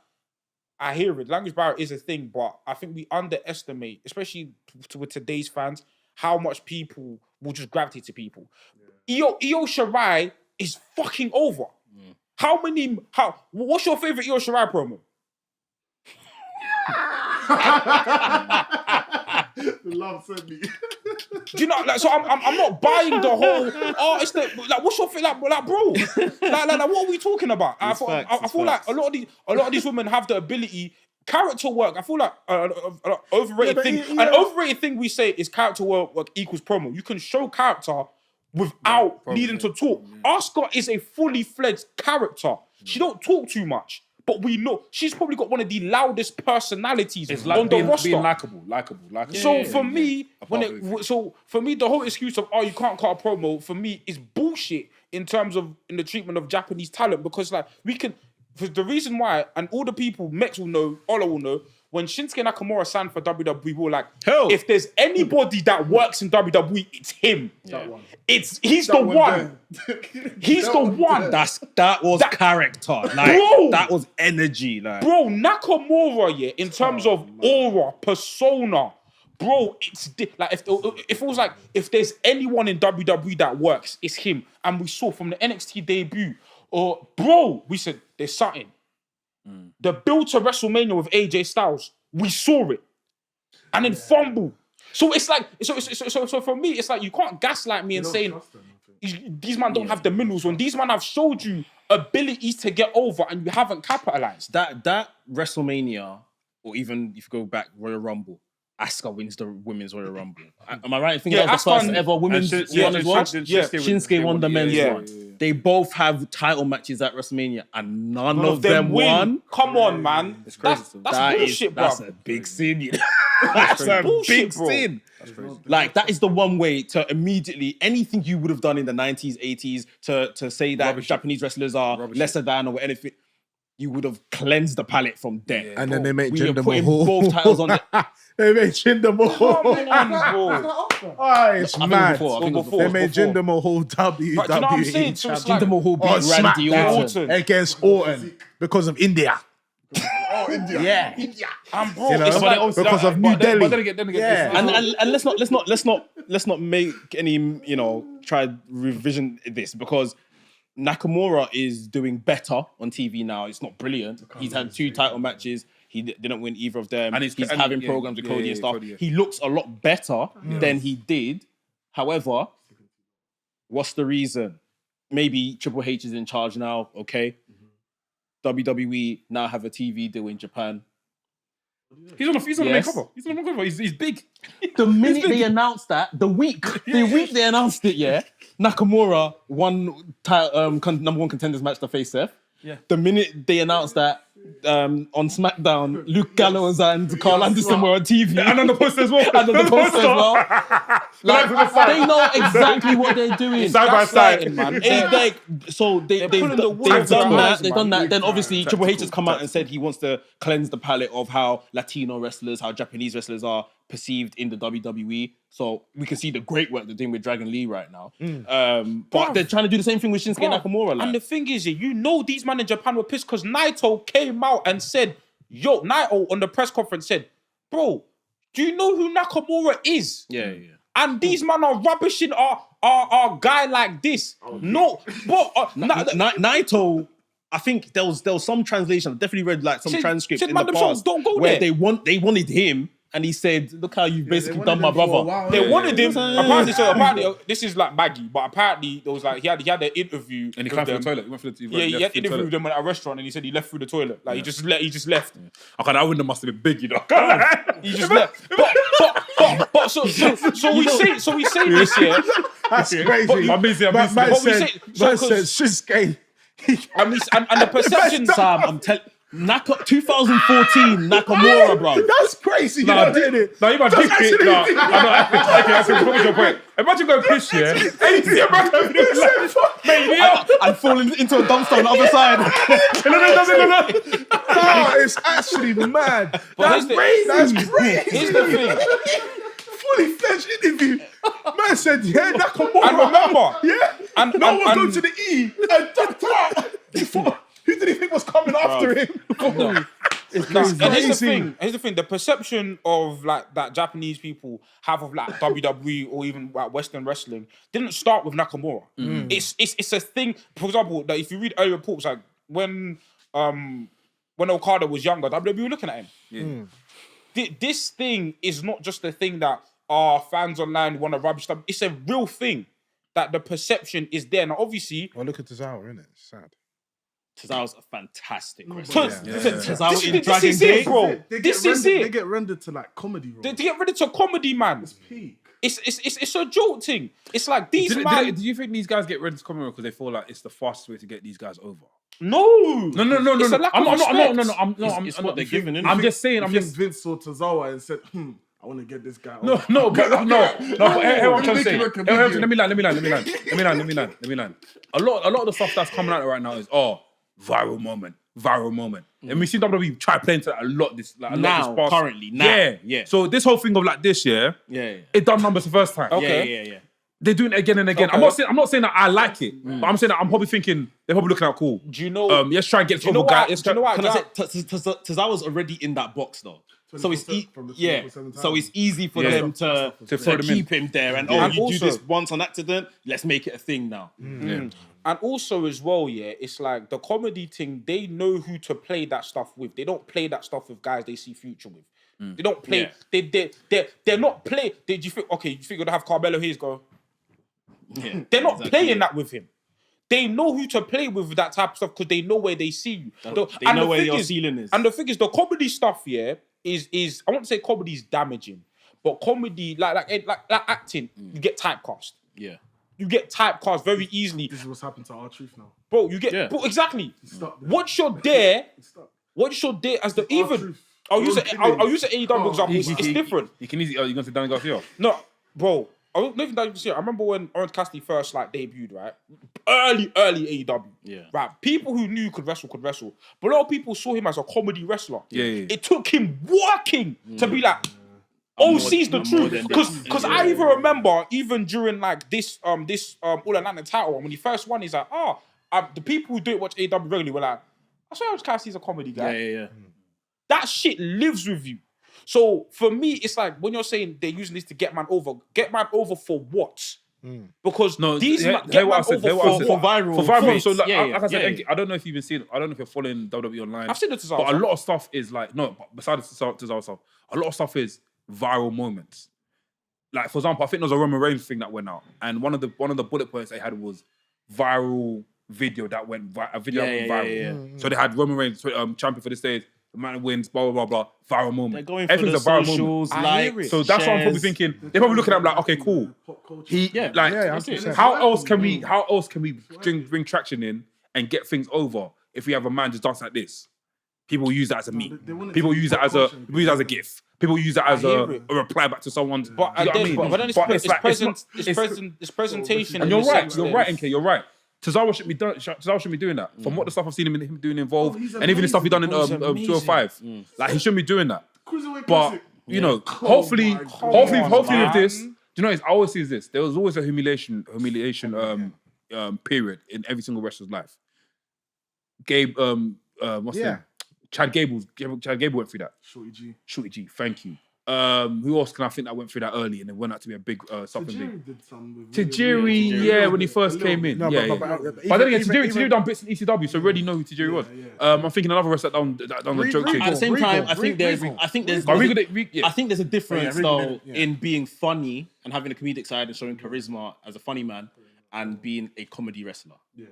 I hear it. Language barrier is a thing, but I think we underestimate, especially with today's fans, how much people will just gravitate to people. Io Shirai is fucking over. What's your favorite Io Shirai promo? The love sent me. Do you know? Like, so I'm not buying the whole. Oh, it's the like. What's your thing, like bro? Like, what are we talking about? I feel like a lot of these women have the ability. Character work. I feel like an overrated thing. An overrated thing we say is character work equals promo. You can show character without needing to talk. Asuka is a fully fledged character. She don't talk too much. But we know she's probably got one of the loudest personalities on the roster. Being likable. So for me, the whole excuse of you can't cut a promo for me is bullshit in terms of in the treatment of Japanese talent, because like we can. For the reason why, and all the people Mex will know, Ola will know, when Shinsuke Nakamura signed for WWE, we were like, if there's anybody that works in WWE, it's him. He's the one. He's the one. That was character. Like, Bro! that was energy. Like, Bro, Nakamura, in terms of aura, persona, bro, like if it was like if there's anyone in WWE that works, it's him. And we saw from the NXT debut, bro, we said there's something. The build to WrestleMania with AJ Styles, we saw it, and then fumble. So it's like, so for me, it's like you can't gaslight me and saying these men don't have the minerals. When these men have showed you abilities to get over, and you haven't capitalized. that WrestleMania, or even if you go back Royal Rumble, Asuka wins the Women's Royal Rumble. Am I right? I think that was the first ever Women's one as well. Shinsuke won the men's one. They both have title matches at WrestleMania, and none of them won. Come on, man. It's crazy. That's bullshit, bro. That's a big sin. That's a big sin. Like, that is the one way to immediately anything you would have done in the 90s, 80s to say that Japanese wrestlers are lesser than or anything. You would have cleansed the palate from there. And then they make We are Jinder putting Mahal. both titles on it. They made Jinder Mahal. It's I think mad. before. They made Jinder Mahal WWE. Do you know what I'm saying? So it's Jinder Mahal beat on Randy SmackDown Orton. against Orton because of India. Oh, India. Yeah. And bro, You know, it's like, because of New Delhi. But then again, Yeah. And let's not make any try revision this, because Nakamura is doing better on TV now. It's not brilliant. He's had 2 title matches. He didn't win either of them. And He's having programs with Cody and stuff. Cody, yeah. He looks a lot better than he did. However, what's the reason? Maybe Triple H is in charge now, okay? WWE now have a TV deal in Japan. He's on the main Yes. cover. He's on the main cover. He's big. The minute they announced that, the week they announced it, Nakamura won number 1 contenders match to face Seth. Yeah. The minute they announced that on SmackDown, Luke Gallows and Carl Anderson were on TV. And on the poster as well. And on the poster as well. Like, they know exactly what they're doing. Side by side. They've done that. They've done that. Then obviously Triple H has come out and said he wants to cleanse the palette of how Latino wrestlers, how Japanese wrestlers are perceived in the WWE. So we can see the great work they're doing with Dragon Lee right now. But they're trying to do the same thing with Shinsuke Nakamura. Like. And the thing is, these men in Japan were pissed because Naito came out and said, Naito on the press conference said, bro, do you know who Nakamura is? Yeah. And these men are rubbishing our guy like this. No, but Naito, I think there was some translation. I definitely read like some transcripts in the past don't go where there. they wanted him, and he said, "Look how you've basically done my brother." They wanted him. Apparently, this is like Maggie, but apparently there was like he had an interview And he with climbed through them. the toilet. He went through the He had an interview with them at a restaurant, and he said he left through the toilet. Like he just left. Okay, that window must have been big, He just left. But so we say this here. That's crazy. I'm busy. Man said because- Shinsuke. And the perception, Sam, I'm telling. 2014 Nakamura, bro. That's crazy. Nah, you did it. No, you might That's pick it. No, actually- okay, that's a good point. Imagine going piss, yeah. And falling into a dumpster on the other side. No, it's actually mad. But That's crazy. here's the thing. Fully fledged interview. Man said, yeah, Nakamura. And remember, yeah. and- no one and- go to the E and ducked out. Who did he think was coming after him? It's and here's the thing. The perception of like that Japanese people have of like WWE or even like Western wrestling didn't start with Nakamura. It's a thing. For example, that if you read early reports, like when Okada was younger, WWE were looking at him. This thing is not just a thing that fans online want to rubbish stuff. It's a real thing that the perception is there. Now, obviously, Well, look at Tozawa, innit? It's sad. Tozawa's a fantastic Tozawa in this Dragon is it, Gate. bro. This is it. They get rendered to like comedy roles. To get rid of to comedy, man. Peak. It's a joke thing. It's like these Do man. you think these guys get ready to come over because they feel like it's the fastest way to get these guys over? No. It's a lack of respect. It's what they're giving, innit? I'm just saying. I think Vince saw Tozawa and said, I want to get this guy. No, over." but hear what I'm trying to say. Make him Let me land. A lot of the stuff that's coming out right now is viral moment. And we see WWE try playing to that a lot this past. Currently. Yeah. So this whole thing of like this, Yeah. it done numbers the first time. Okay. Yeah. They're doing it again and again. Okay. I'm not saying that I like it, but I'm saying that I'm probably thinking they're probably looking out cool. Do you know? Let's try and get do you know over guy. what? Do you know what? Can I say Tozawa's already in that box though? So it's From the 24/7 so title. it's easy for Yeah. them to throw them in. keep him there and And you do also- this once on accident, let's make it a thing now. And also as well, it's like the comedy thing. They know who to play that stuff with. They don't play that stuff with guys they see future with. They don't play. They're not play. Did you think? Okay, you think you're gonna have Carmelo Hayes go? Yeah, They're not playing that with him. They know who to play with that type of stuff because they know where they see you. They know where your ceiling is. And the thing is, the comedy stuff, is I won't say comedy is damaging, but comedy like acting, you get typecast. Yeah. You get typecast very easily, This is what's happened to R-Truth now. bro. You get Yeah. bro, exactly. Stop there. Once you're there, Stop. as the even. R-Truth. I'll use AEW Oh, example. It's different. You can easily. You're going to Dan Garcia. No, bro. I don't even that you can see it. I remember when Orange Cassidy first debuted, right? Early AEW. Yeah. Right. People who knew could wrestle. But a lot of people saw him as a comedy wrestler. Yeah. It took him working to be like, OC's the truth. Because I even remember, even during like this All Atlantic title, when he first won, he's like, the people who don't watch AEW regularly were like, I swear Orange Cassidy's a comedy guy. Yeah. that shit lives with you. So for me, it's like when you're saying they're using this to get man over for what? Because these get man over for viral. So like, Yeah, like I said, yeah. I don't know if you've been seeing. I don't know if you're following WWE online. I've seen the Tozawa but a stuff. lot of stuff is like besides the Tozawa stuff, a lot of stuff is viral moments. Like for example, I think there was a Roman Reigns thing that went out, and one of the bullet points they had was viral video that went viral. So they had Roman Reigns champion for this day. The man wins, blah, blah, blah, blah. Viral moment. They're going for Everything's the a viral socials, moment. likes, So that's what I'm probably shares. thinking. They're probably looking at him like, okay, cool. How else can we bring traction in and get things over if we have a man just dancing like this? People use that as a meme. People use that as a gif. People use that as a reply back to someone's. But it's presentation. And you're right, NK. You're right. Tozawa shouldn't be doing that. From what the stuff I've seen him doing involved, and even the stuff he done in 205, like he shouldn't be doing that. But you know, hopefully with this, do you know, I always see this. There was always a humiliation period in every single wrestler's life. What's his name? Chad Gable went through that. Shorty G, thank you. Who else can I think that went through that early and it went out to be a big something big? Tajiri, when he first came in. But then again, Tajiri done bits in ECW, so already know who Tajiri was. I'm thinking another wrestler that done the joke thing. At the same time, I think there's a difference though in being funny and having a comedic side and showing charisma as a funny man and being a comedy wrestler. Yeah.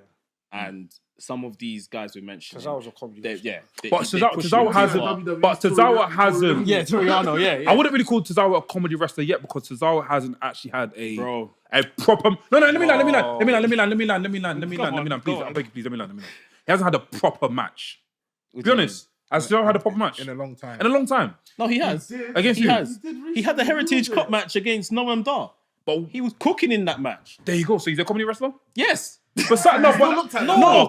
And some of these guys we mentioned, Tozawa's a comedy. But Tozawa hasn't. Yeah, Toriano. Yeah. I wouldn't really call Tozawa a comedy wrestler yet because Tozawa hasn't actually had a proper. No, let me land. Please, I beg you, please, let me land. He hasn't had a proper match. To be honest, has Tozawa had a proper match in a long time? No, he has. Against he who? has. He had the Heritage Cup match against Noam Dar, but he was cooking in that match. There you go. So he's a comedy wrestler. Yes. But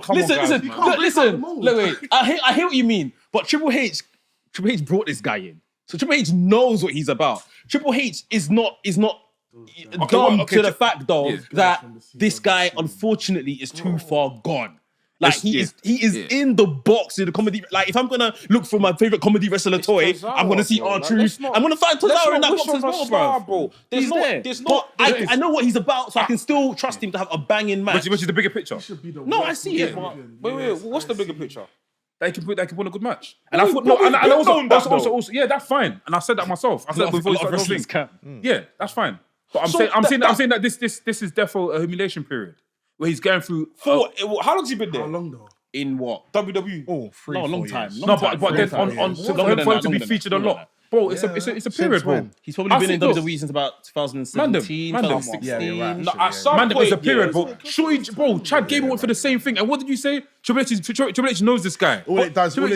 listen. Wait. I hear what you mean, but Triple H brought this guy in, so Triple H knows what he's about. Triple H is not dumb to the fact though that this guy unfortunately is too far gone. Like he is in the box in the comedy. Like if I'm gonna look for my favorite comedy wrestler toy, I'm gonna see R-Truth. I'm gonna find Tozawa in that box as well, bro. He's there. But I know what he's about, so I can still trust him to have a banging match. Which is the bigger picture? No, I see it. But Wait. What's the bigger picture? They can win a good match. And I thought and also yeah, that's fine. And I said that myself. I said that before you started wrestling. Yeah, that's fine. But I'm saying that this is definitely a humiliation period. Where he's going through. How long's he been there? How long though? In what? WWE. Oh, 3 No, a 4 long years. time. But then for him to be featured a lot. Bro, it's a period, bro. He's probably been in WWE since about 2017, Mandem. 2016. Yeah, you're right. No, at some Man, point, it's a period, bro. Chad Gable went for the same thing. And what did you say? Triple H knows this guy. All it does, All it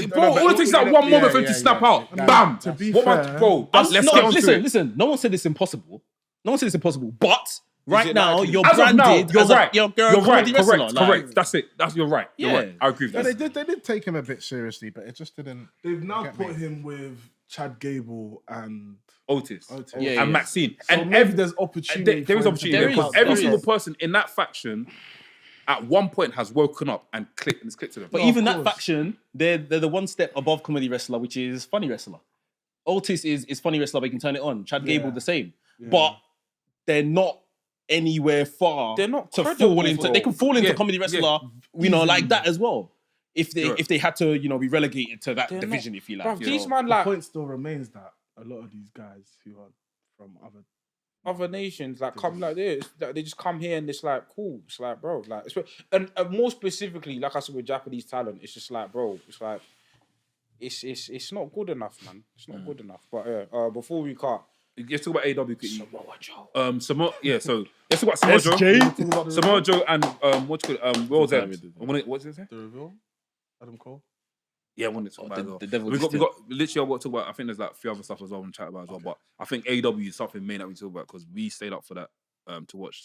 takes is that one moment for him to snap out. Bam. To be What fair, much, bro? Let's get on to it. Listen. No one said it's impossible. But right now, likely? you're As of now, branded you're as right. you're You're right. comedy wrestler. Correct. That's it. You're right. You're Yeah. right. I agree with No, that. they did take him a bit seriously, but it just didn't. They've now Get put me. him with Chad Gable and Otis. Yeah. And Maxine. So And maybe there's opportunity. there is for him opportunity to there is. because get every out. single person in that faction at one point has woken up and clicked to them. But No, even of that course. faction, they're the one step above comedy wrestler, which is funny wrestler. Otis is funny wrestler, but you can turn it on. Chad Gable the same, but they're not anywhere far. They're not to credible, fall into. bro. They can fall into Yeah, comedy wrestler, yeah. like that as well. If they Right. if they had to, be relegated to that They're division, not- if you Bruv, like. these know. man The like point still remains that a lot of these guys who are from other nations like come like this. They just come here and it's like cool. It's like bro, like and more specifically, like I said with Japanese talent, it's just like bro, it's like it's not good enough, man. It's not good enough. But before we cut, Let's talk about AEW quickly. So let's talk about Samoa Joe. Samoa Joe and what's it called? World's End. What did it say? The reveal, Adam Cole. Yeah, I wanted to talk about it as well. the devil we just got literally I want to talk about. I think there's like a few other stuff as well. I want to chat about as well. But I think AEW is something main that we talk about because we stayed up for that to watch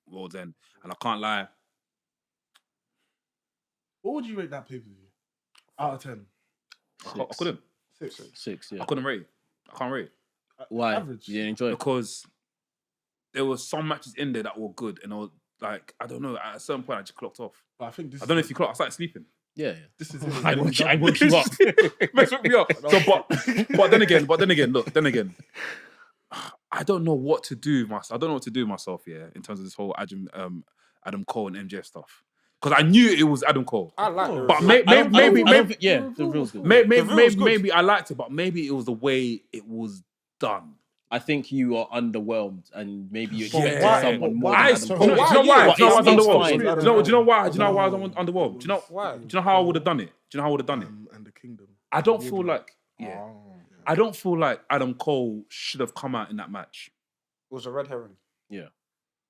World's End, and I can't lie. What would you rate that pay per view out of 10? I couldn't. 6, yeah. I couldn't rate it. I can't rate it Why? Average. You didn't enjoy it? because there were some matches in there that were good, and I was like, I don't know. At a certain point, I just clocked off. But I think this. I don't know if you clocked. I started sleeping. Yeah. This is it. I woke you up. Mess with me up. So, but then again, look, I don't know what to do. I don't know what to do with myself. Yeah, in terms of this whole Adam Cole and MJF stuff. Because I knew it was Adam Cole. I like it. But I don't maybe, think- yeah, the real's good. maybe I liked it, but maybe it was the way it was done. I think you are underwhelmed and maybe you But expected why? someone more Do than you Adam know Cole. why? But Do you know why I was it's underwhelmed? fine. Do you know why? Do you know why I was underwhelmed? Do you know Why? Do you know how I would have done it? Do you know how I would have done it? And the Kingdom. I don't feel like I don't feel like Adam Cole should have come out in that match. It was a red herring. Yeah.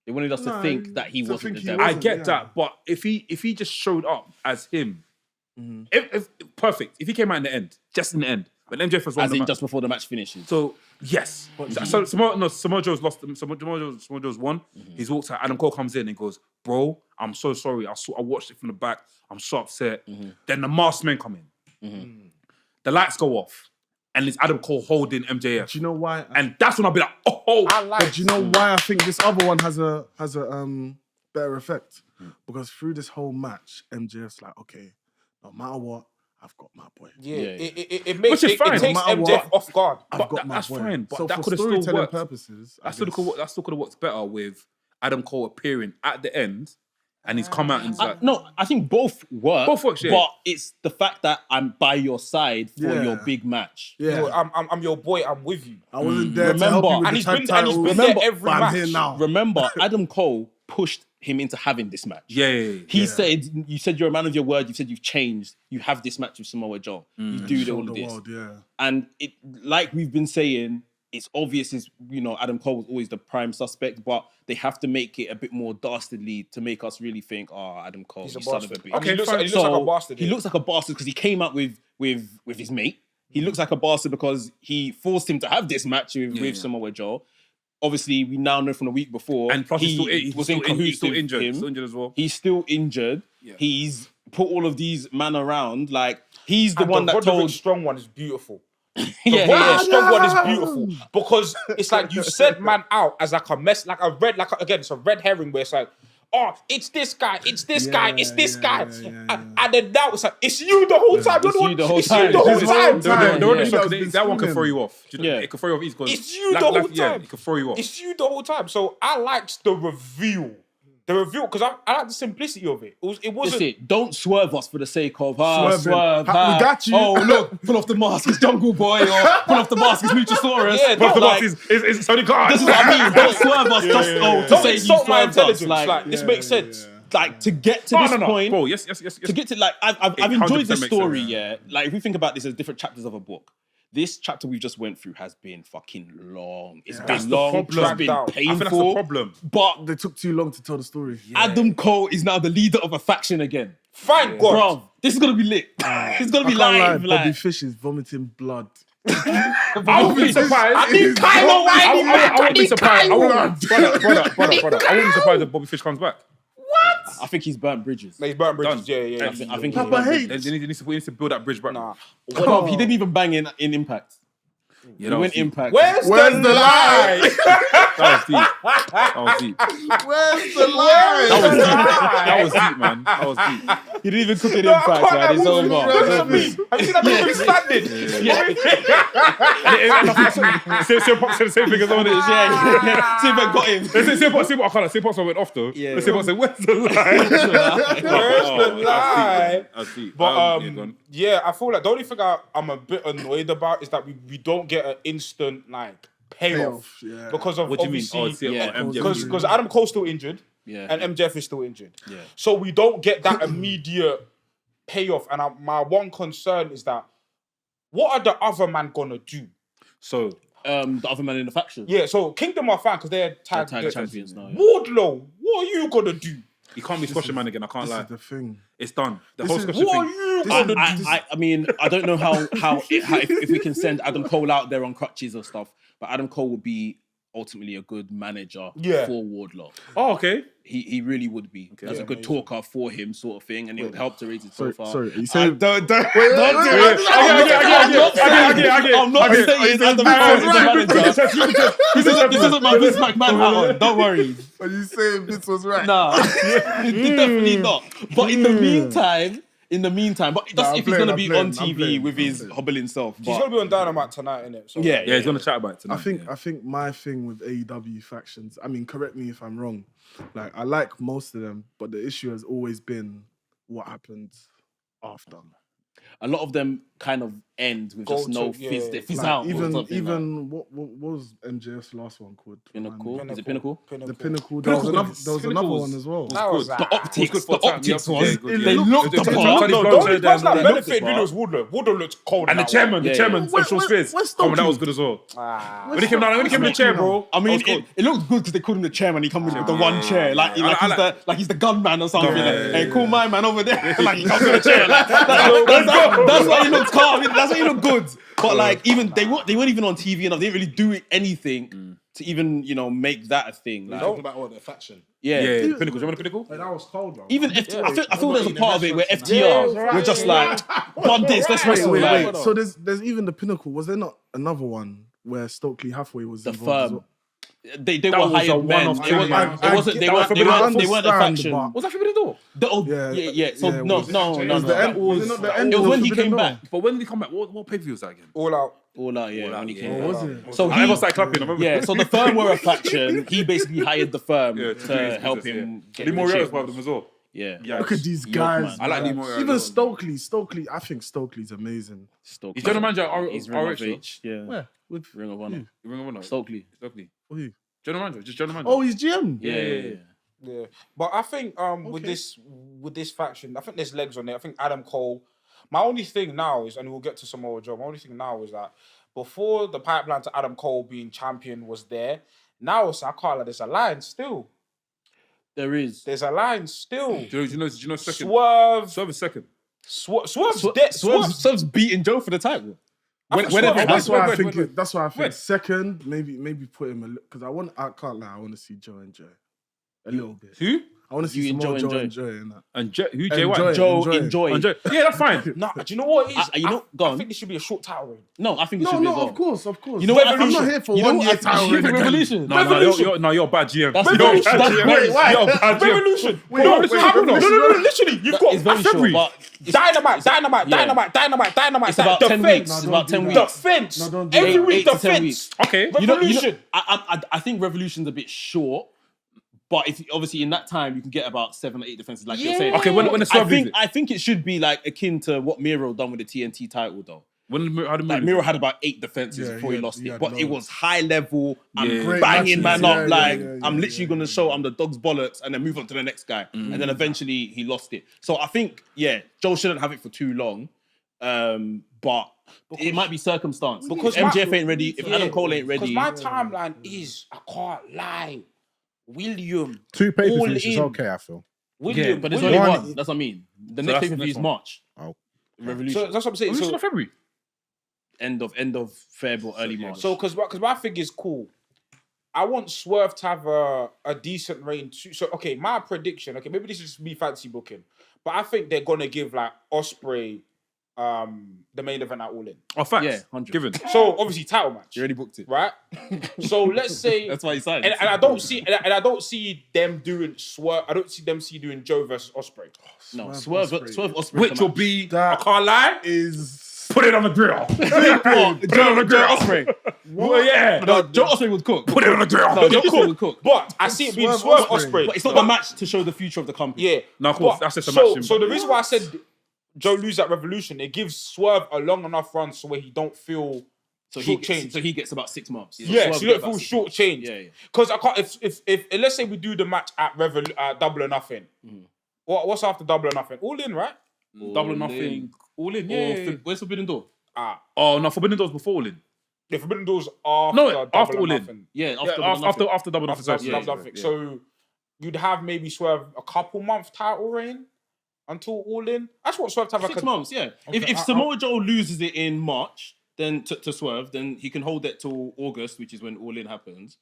They wanted us to No, think that he to wasn't think the he devil. I wasn't, get yeah. that, but if he just showed up as him, if perfect. If he came out in the end, just in the end, but MJF was won As the in match. just before the match finishes. So yes, so Samoa Joe's lost. Samoa Joe's won. He's walked out. Adam Cole comes in and goes, "Bro, I'm so sorry. I watched it from the back. I'm so upset." Then the masked men come in. The lights go off, and it's Adam Cole holding MJF. Do you know why? And that's when I'll be like, "Oh, I like. But do you know why I think this other one has a better effect? Because through this whole match, MJF's like, okay, no matter what, I've got my boy. Yeah, Yeah. it makes Which is fine. it takes No matter MJF what. off guard. I've got my that's boy. fine, but so that for could have still storytelling worked. purposes, That still could have worked better with Adam Cole appearing at the end, and he's come out and he's like, No, I think both work. Both works, yeah. But it's the fact that I'm by your side for Yeah. your big match. Yeah, I'm your boy. I'm with you. I wasn't there to Remember- help you with And the he's tag been- and titles. he's been Remember, there every but I'm match. here now. Remember, Adam Cole pushed him into having this match. yeah. He said, you said you're a man of your word. You said you've changed. You have this match with Samoa Joe. You do Show all the of this. world, yeah. And it, like we've been saying, it's obvious is, Adam Cole was always the prime suspect, but they have to make it a bit more dastardly to make us really think, Adam Cole, He's you a son of a bastard. bitch. Okay, he looks fine. like a bastard. He looks like a bastard because he came out with his mate. He looks like a bastard because he forced him to have this match with Samoa Joe. Obviously, we now know from the week before, And plus, he's still with injured. him. Still injured as well. He's still injured. Yeah. He's put all of these men around. Like, he's the And one the that Roderick told... Strong one is beautiful. Yeah, The Strong one is beautiful because it's like you sent man out as like a mess, again, it's a red herring where it's like, it's this guy, it's this guy, it's this guy. And then now it's like, it's you the whole time. It's you the whole It's time. you the whole It's time. The Roderick Yeah. Strong, that one can throw you off. Yeah. It can throw you off easy because It's you the whole Yeah, time. it can throw you off. It's you the whole time. So I liked the reveal. Because I like the simplicity of it. It wasn't. Listen, don't swerve us for the sake of Swerving. swerve. We got you. Oh, look, pull off the mask, it's Jungle Boy, or pull off the mask, it's Luchasaurus. Yeah, But the like, boss is Tony Khan. this is what I mean. Don't swerve us just to Don't say you insult my swerved us. intelligence. Like, this makes sense. Like, to get to this point, Bro, yes. to get to, like, I've It enjoyed 100% this makes story, sense. yeah. Like, if we think about this as different chapters of a book, this chapter we've just went through has been fucking long. It's That's been the long, problem. it's been Dragged out. I think that's the painful. problem. But They took too long to tell the story. Adam Cole is now the leader of a faction again. Thank God. Bro, this is gonna be lit. It's gonna be I can't lie, live. Bobby Like, Fish is vomiting blood. I wouldn't be surprised. I need Kylo White. I wouldn't be surprised. Brother. I wouldn't be surprised if Bobby Fish comes back. I think he's burnt bridges. He's burnt bridges. Done. Yeah. I think Papa he's hates. He needs to build that bridge back. Nah. Bro, he didn't even bang in Impact. Yeah, He that was went deep. Impact. Where's the lie? That was deep. Where's the lie? That was deep, man. That was deep. He didn't even cook in No, I Impact, can't man. It's have over. movement. It's Have over. you seen that movie standing? Same thing as on it. Yeah. See if I got him. See what I can't. See what I went off though. Yeah. Let's see what I said. Where's the lie? Where's the lie? That's deep. But yeah, go on. yeah, I feel like the only thing I'm a bit annoyed about is that we don't get an instant like payoff Yeah. because of What do you mean? obviously yeah, because Adam Cole's still injured Yeah. and MJF is still injured. Yeah. So we don't get that immediate payoff. And my one concern is that what are the other man gonna do? So The other man in the faction. Yeah, so Kingdom are fine because they're They're tag tag champions now. Yeah. Wardlow, what are you gonna do? you can't be squashing man again. I can't This lie. is the thing. It's done. The This whole is- squashing What are thing. you gonna do? I mean, I don't know how if we can send Adam Cole out there on crutches or stuff, but Adam Cole would be ultimately a good manager Yeah. for Wardlow. Oh, okay. He really would be. As a good talker for him, sort of thing, and it would help to raise his profile. Sorry, are you saying... Don't do it. I'm not saying Adam Cole is a manager. This isn't my Vince McMahon hat on. Don't worry. Are you saying Vince was right? Nah, definitely not. But in the meantime, in the meantime. But that's I'm if he's playing, going to I'm be on playing, I'm TV playing, with I'm his playing. hobbling self. He's But gonna be on Dynamite tonight, innit? So Yeah. Yeah, he's gonna chat about it tonight. I think my thing with AEW factions, I mean, correct me if I'm wrong. Like, I like most of them, but the issue has always been what happens after. a lot of them kind of end with just no fizz. They fizz out. Even or something, even what was MJF's last one called? Pinnacle. Is it Pinnacle? The Pinnacle. There was another one as well. That was The optics. for The time, optics yeah, was. yeah, good, They yeah. looked The the Tony part. Blanchard The only there, person that they benefited looked the really was Woodlow. Woodlow looked cold. And the in that chairman, Yeah, the chairman, yeah. Central Fizz. where's Come on, that Stokely? was good as well. one. When he came down, when he came in the chair, bro. I mean, that was good. it looked good because they called him the chairman. He comes in with the one chair, like I like he's the gunman or something. Yeah, Like, yeah, hey, yeah. call my man over there. Like he comes with a chair. Like, that's why he looked calm. That's why he looked good. But like, even they weren't even on TV enough. They didn't really do anything to even make that a thing. Like, Talking about what the faction. yeah. Yeah, Pinnacle. Do you remember the Pinnacle? That was cold, bro. Even I feel there's a part of it where Yeah, FTR were just like, "Bun this, let's wrestle." Wait. Like, So there's even the Pinnacle. Was there not another one where Stokely Halfway was the involved as firm. well? They That were was a hired men. one-off It thing, wasn't. man. It wasn't. They weren't a understand, faction. but- Was that Forbidden Door? Yeah. So yeah, no. was it the end- was it not the end It was of when he Forbidden came Door? back. But when did he come back? What pay-per-view was that again? All out. All out, yeah. When he came Oh, back. was it? So I never he, started clapping, I remember. yeah. So the firm were a faction. He basically hired the firm Yeah, to help him get Lee the Moriarty was shit. part of them as well. Yeah. Yeah. Look at these Yuck, guys. man. I like man. Lee Moriarty Even as well. Stokely. I think Stokely's amazing. Stokely. He's general manager at He's Ring of RH. H. Yeah. Where? With Ring of Honor. Ring of Honor. Stokely. Stokely. who? General manager, just general manager. Oh, he's GM. Yeah. Yeah, but I think with this faction, I think there's legs on it. I think Adam Cole. My only thing now is, and we'll get to some more Joe. My only thing now is that before the pipeline to Adam Cole being champion was there, now it's, I can't like, there's a line still. There is. There's a line still. Do you know second? Swerve Is second. Swerve's dead. Swerve's beating Joe for the title. think Whenever Swerve- it That's happens. why I wait, think. wait. That's why I think Wait. second. Maybe put him because I can't lie. I want to see Joe and Jay a little bit. Who? I want to see You some more enjoy Joe and and Jay in that. And who? Jay Enjoy White. it. Joe Enjoy it. enjoy. And Jay. Yeah, that's fine. Nah, do you know what it is? go I on. think this should be a short title reign. No, I think it No, should be no, as well. of course. You know what? I'm not here for 1 year title reign again. Revolution. You're bad GM. That's You're very bad short. GM. Wait, why? You're bad GM. Revolution. Wait, no, wait, no, literally, you've got It's very short, February. but Dynamite. it's about 10 weeks. It's about 10 weeks. Defense. No, don't do Every that. week, 8 to 10 defense. weeks. Okay. Revolution. I think Revolution's a bit short, but if obviously in that time you can get about 7 or 8 defenses, like you're Yeah. saying. Okay, when the Swerve leaves it. I think it should be like akin to what Miro done with the TNT title, though. How did Like Miro had about 8 defenses Yeah, before he lost he it, had but it loads. was high level. I'm Yeah. Great banging matches. man up. Yeah, Like yeah, I'm yeah, literally gonna show I'm the dog's bollocks and then move on to the next guy, and then eventually he lost it. So I think Joe shouldn't have it for too long, but it might be circumstance because Because MJF ain't ready. If Adam Cole ain't Because ready, my timeline is, I can't lie, William. 2 All pay-per-views is in. okay, I feel. William, but there's William. only One- one. That's what I mean. The So next that's pay the per view next is one. March. Oh. Revolution. So that's what I'm saying. Revolution So, of February. end of Feb or early March. so because my thing is cool. I want Swerve to have a decent reign too. So okay, my prediction. Okay, maybe this is just me fancy booking, but I think they're gonna give like Osprey, the main event at All In. Oh, facts. Yeah, 100. Given. So obviously title match, you already booked it. right? So let's say That's why he signed. And I don't see them doing Swerve. I don't see them doing Joe versus Osprey. No, Swerve Swerve Osprey. Which will be, That I can't lie, is put it on the grill. Put it on the Joe grill. Osprey. Well, yeah. No, Joe Osprey would cook. Put it on the grill. No, Joe Osprey would cook. But I see it being Swerve Swerve Osprey. Osprey. But it's not the match to show the future of the company. Yeah. No, of course, But- that's just a so, match. So the reason why I said Joe lose at Revolution, it gives Swerve a long enough run so where he don't feel So short-changed. he gets about 6 months. Yeah, Swerve so you don't gets feel about 6 short months. changed. Yeah, yeah. Because I can't. If let's say we do the match at Double or Nothing. What's after Double or Nothing? All In, right? Double or nothing. All in, yeah. Where's Forbidden Door? Oh, no, Forbidden Doors before All In. The Forbidden Doors after No, Double after or All In. Nothing. Yeah, After Double or Nothing. After Sorry, Double or yeah, Nothing. yeah. So you'd have maybe Swerve a couple month title reign until All In. That's what Swerve to have 6 months, yeah. If Samoa Joe loses it in March, then to Swerve, then he can hold it till August, which is when All In happens.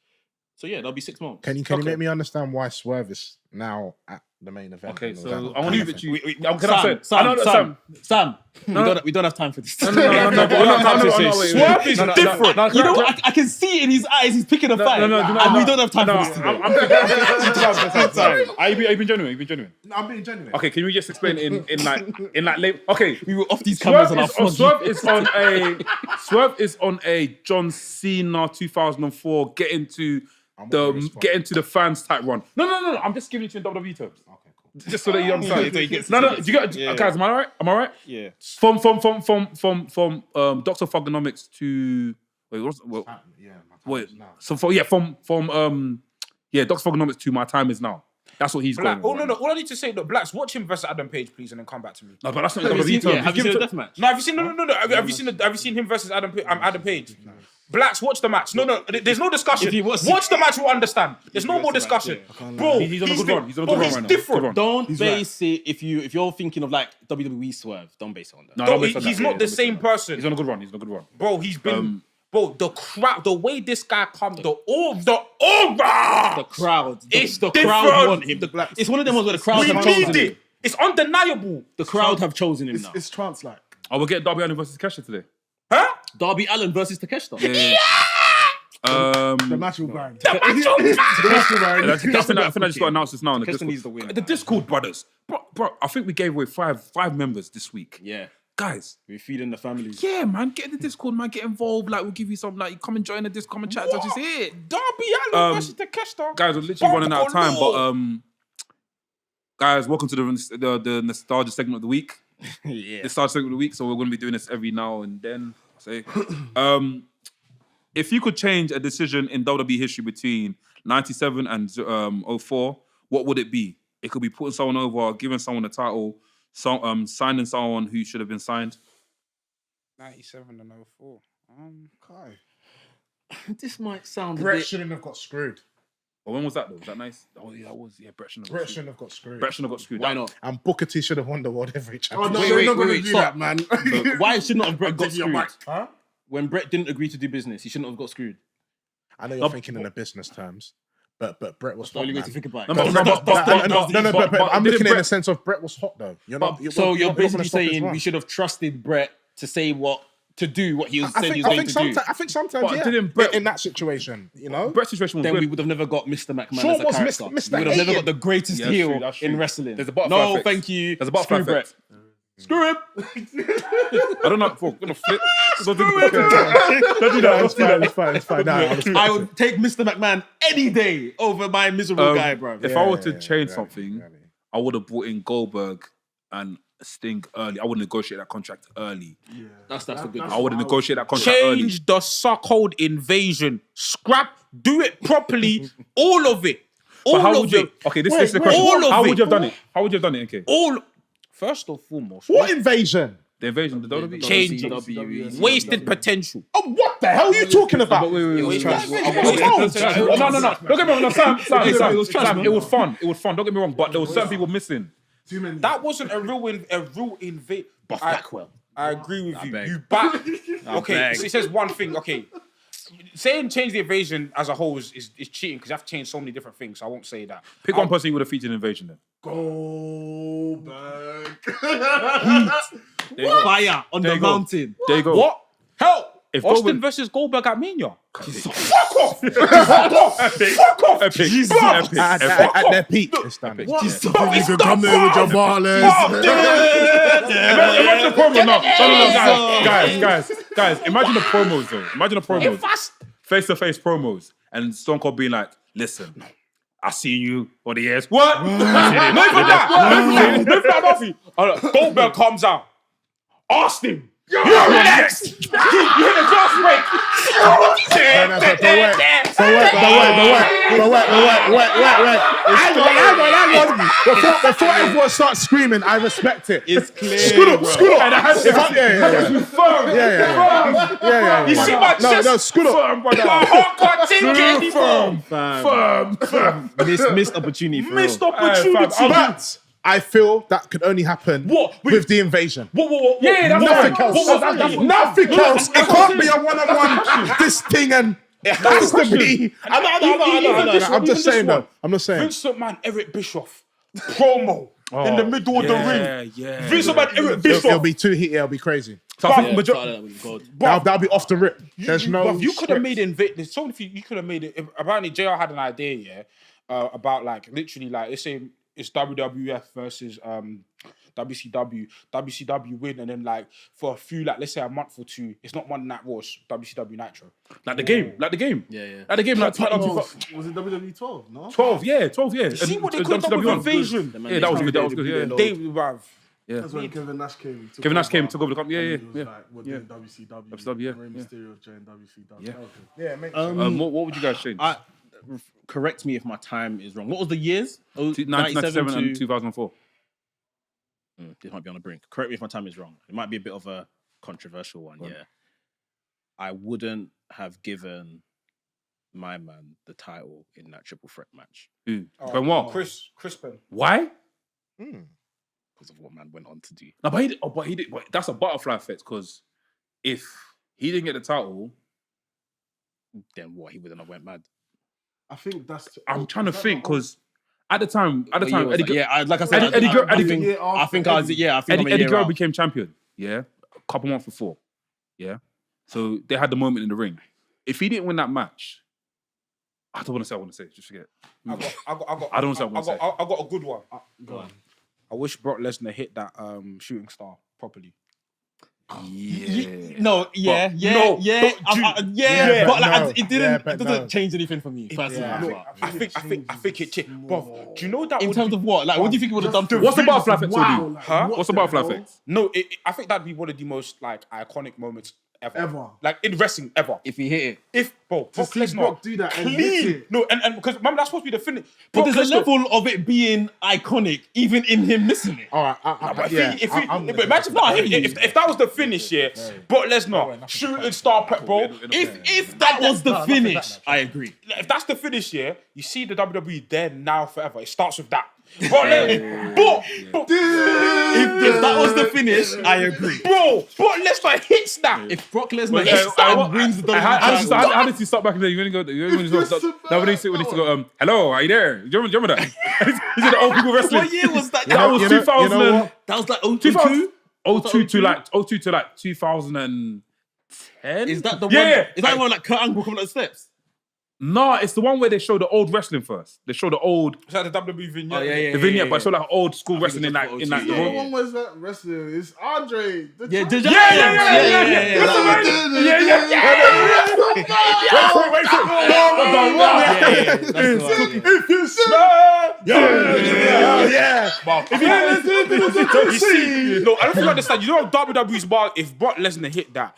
So yeah, that'll be 6 months. Can you make me understand why Swerve is now at the main event. Okay, and all so that I want kind to of leave it thing. to you. Can I say? Sam. We don't have time for this. No, wait. Swerve is different. You know what? I can see it in his eyes. He's picking a fight. And we don't have time for this today. I'm sorry. Are you been genuine? No, I'm being genuine. Okay, can we just explain it in like late? Okay, We were off these cameras and our Swerve is on a John Cena 2004 get into the fans type run. No. I'm just giving it to you in WWE terms. Okay, cool. Just so that you understand. So he gets No. it. Do you get guys? Am I right? Yeah. From Dr. Fogonomics to wait. So from Dr. Fogonomics to My Time Is Now. That's what he's Black. going. No. All I need to say, look, Blacks, watch him versus Adam Page, please, and then come back to me. No, but that's not Have you WWE seen terms. the deathmatch? No, have you seen? No. Have you seen him versus Adam Page? Blacks, watch the match. No. There's no discussion. If you watch the match, we'll understand. There's no more discussion, bro. He's on a good run. He's on a good run right now. different. Good run. Don't base it if you're thinking of like WWE Swerve. Don't base it on that. No, No, don't base on he's that. not the same person. He's on a good run. Bro, he's been. Bro, the crowd, the way this guy comes, the aura. The crowd. It's the different. crowd want him. It's one of them ones where the crowd We have chosen need him. it. It's undeniable. The crowd have chosen him now. It's trance-like. Oh, we'll get Darby Allin versus Kesha today. Huh? Darby Allin versus Takeshita. Yeah. The match will grind. I think I just got announced this now on the Takeshita Discord. needs the win. The Discord brothers. Bro, I think we gave away five members this week. Yeah. Guys, We're feeding the families. yeah, man, get in the Discord, man, get involved. Like, we'll give you some, like, come and join the Discord, come and chat. That's just it. Darby Allin versus Takeshita. Guys, we're literally running out of time, but guys, welcome to the nostalgia segment of the week. Yeah. The nostalgia segment of the week. So we're going to be doing this every now and then. If you could change a decision in WWE history between 97 and 04, what would it be? It could be putting someone over, giving someone a title, signing someone who should have been signed. 97 and 04. This might sound a Brett bit... shouldn't have got screwed. Well, when was that though? Was that nice? Oh yeah, that was Brett shouldn't have Brett got screwed. shouldn't have got screwed. Brett shouldn't have got screwed. Why not? And Booker T should have won the World Heavyweight Oh, no, Championship. they're not going to wait, do stop. that, man. Why should not have Brett got Give you a screwed? mic. Huh? When Brett didn't agree to do business, he shouldn't have got screwed. I know you're thinking in the business terms, but Brett was The hot, only way man. to think about No, it. but I'm looking in Brett- the sense of Brett was hot though. You're not. So you're not gonna basically stop his saying run. we should have trusted Brett to say to do what he was saying he was I going think to do. I think sometimes, But yeah. didn't Brett- in that situation, you know. Brett's situation was Then we good. would have never got Mr. McMahon Sean as a was character. Mr. We would have never Hated. got the greatest Yeah, that's heel true, that's true. in wrestling. There's a butterfly No, effect. thank you. There's a butterfly Screw effect. Brett. Screw him. I don't know. I'm gonna flip. Don't do that. It's fine. Nah, I would take Mr. McMahon any day over my miserable guy, bro. If I were to change something, I would have brought in Goldberg and Sting early. I would negotiate that contract early. That's a good. I would have negotiated that contract early. Change the suckhold invasion. Scrap. Do it properly. All of it. But how All would of you? it. Okay, this is the question. all of How it. would you have done it? How would you have done it, NK? All. First and foremost. What invasion? The invasion, the WWE. Change WWE. Wasted potential. Oh, what the hell are you talking about? Wait. It was trash. No. Don't get me wrong. Sam. it was trash, man. It was fun. Don't get me wrong. But there were certain people missing. That wasn't a real invade. Buff Blackwell. I agree with you. beg. You back. Okay, beg. so it says one thing. Okay, saying change the invasion as a whole is cheating because you have to change so many different things. So I won't say that. Pick one person you would have featured in Invasion then. Goldberg. Fire on There the you go. mountain. There you go. What? Hell, If Austin Goldberg- versus Goldberg at Mania. Fuck off! Epic. At their peak, it's done. You can come there with your ballers. Imagine the promo. No, guys. Imagine the promos though. Imagine the promos. Face-to-face promos, and Stone Cold being like, "Listen, I seen you for the years. What? Not even that. Goldberg comes out. Austin, you're next. You hit the glass break. Before everyone starts screaming, I respect it. It's clear. Scoot up. Yeah. You see my chest? No, scoot up. My heart can't take it anymore. Firm. Missed opportunity. For Missed real. opportunity. But I feel that could only happen with the invasion. What? Yeah, that's Nothing right. else. Nothing else. It can't be a one-on-one. This thing and It has to be. I know. I'm just saying though. I'm not saying. Vince McMahon, Eric Bischoff, promo in the middle of the ring. Yeah. Vince McMahon, Eric Bischoff. It'll be too heated. It'll be crazy. So I think Yeah, majority. That'll be off the rip. There's no. Bruv, you could have script. made it. There's so many. You could have made it. Apparently, JR had an idea, about like literally like let's say it's WWF versus WCW. WCW win, and then like for a few like let's say a month or two, it's not Monday Night Raw, it's WCW Nitro. Like the game. Like the game. Yeah. Like the game. Like Was it WWE 12? No. 12. Yeah, 12. Yeah. See what they could have done with Invasion. Yeah, that was good. That was good. Yeah. They, bruv. That's when Kevin Nash came. Kevin Nash came, took over the company. Yeah. He was like, we're doing WCW. WCW, yeah, Rey yeah. Mysterio joined WCW. Yeah. That was good. Yeah, makes What would you guys change? Correct me if my time is wrong. What was the years? 1997 and 2004. This might be on the brink. Correct me if my time is wrong. It might be a bit of a controversial one. Yeah. I wouldn't have given my man the title in that triple threat match Benoit. Chris Penn. Why? because of what man went on to do. No, but he did. But that's a butterfly effect because if he didn't get the title, Then what? He wouldn't have went mad. I think that's. I'm trying to think because at the time, What year was Eddie, that? Yeah, like I said, Eddie I think I'm a Eddie year Guerrero out. became champion. Yeah, a couple months before. Yeah, so they had the moment in the ring. If he didn't win that match, I don't want to say. I want to say. Just forget. I I don't know what I got a good one. Go on. I wish Brock Lesnar hit that shooting star properly. Yeah. No, yeah, But yeah, no, yeah, yeah, but like no, it didn't. yeah, It but doesn't no. change anything for me personally. Yeah. I think it changed. Bro, do you know that? In would terms be- of what? Like, what do you think it would have done to What's the him? butterfly effect? Wow, Huh? What's the butterfly effect? No, I think that'd be one of the most like iconic moments ever. Like in wrestling ever. if he hit it? If Brock see Lesnar Brock do that and hit clean. it. No, and because remember that's supposed to be the finish. But Brock there's a Lesnar- level of it being iconic, even in him missing it. All right, But yeah, if I'm but imagine if that was the finish, yeah. Brock Lesnar shooting star prep, bro. If That was the finish. I agree. if that's the finish, yeah, you see the WWE there now forever. It starts with that. Brock Lesnar, If that was the finish, I agree. Brock Lesnar hits that. If Brock Lesnar Wait, hits that and wins the WWE title, How did he start back in there? You only go. You only go. Now when he used to go, hello, are you there? Do you remember that? He said the old people wrestling. what year was that? That was You know 2000. what? That was like 2000 02? 02 to like 2010. Is that the Yeah. one? Is that the one like Kurt Angle coming up the steps? No, it's the one where they show the old wrestling first. They show the old Is that the WWE vignette? the vignette, but it's show like old school wrestling in it's like in like. The other one was that wrestler. It's Andre. The Yeah, champ. If you smell, you see, no, I don't think you understand. You know WWE's bar. If Brock Lesnar hit that,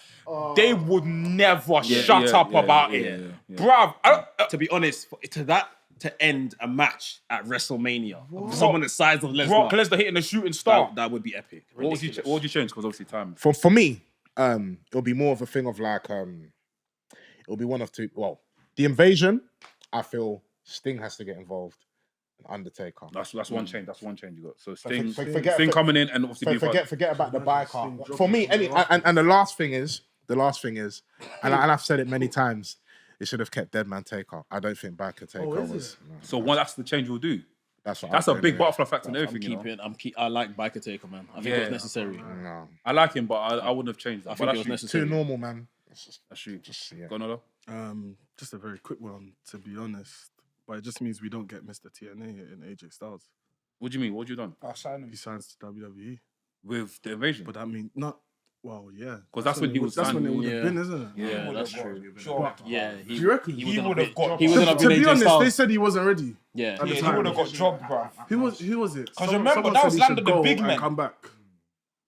they would never shut up about it, bruv. To be honest, to end a match at WrestleMania, for someone the size of Brock Lesnar, Lesnar hitting a shooting star. that would be epic. What would you change? Because obviously time. For me, it'll be more of a thing of like it'll be one of two. Well, the invasion, I feel Sting has to get involved. And Undertaker. That's one change. That's one change you got. So Sting, Forget Sting coming in and obviously forget about the biker. For me, and the last thing is, and I've said it many times, it should have kept Deadman Taker. I don't think biker Taker was. No. So that's the change we'll do. That's what That's I'm a doing, big yeah. butterfly factor in everything. I like Biker Taker, man. I think it was necessary. No, I like him, but I wouldn't have changed that. I think it was too necessary. normal, man. That's true. Yeah. Go Nolo. Just a very quick one, to be honest. But it just means we don't get Mr. TNA in AJ Styles. What do you mean? What have you done I'll sign him. He signs to WWE. with the invasion? But that means not. Well, yeah. 'Cause that's when he was That's when signed. it would have Yeah. been, isn't it? Yeah, that's true. Sure. Yeah, Do you reckon? he He wouldn't would have got. He wouldn't have To been be AJ honest, they Styles. said he wasn't ready. Yeah, At the He time. would have got jobbed, bruv. Who was it? Because remember, Someone that said was he Land should of the go Big and Men. come back.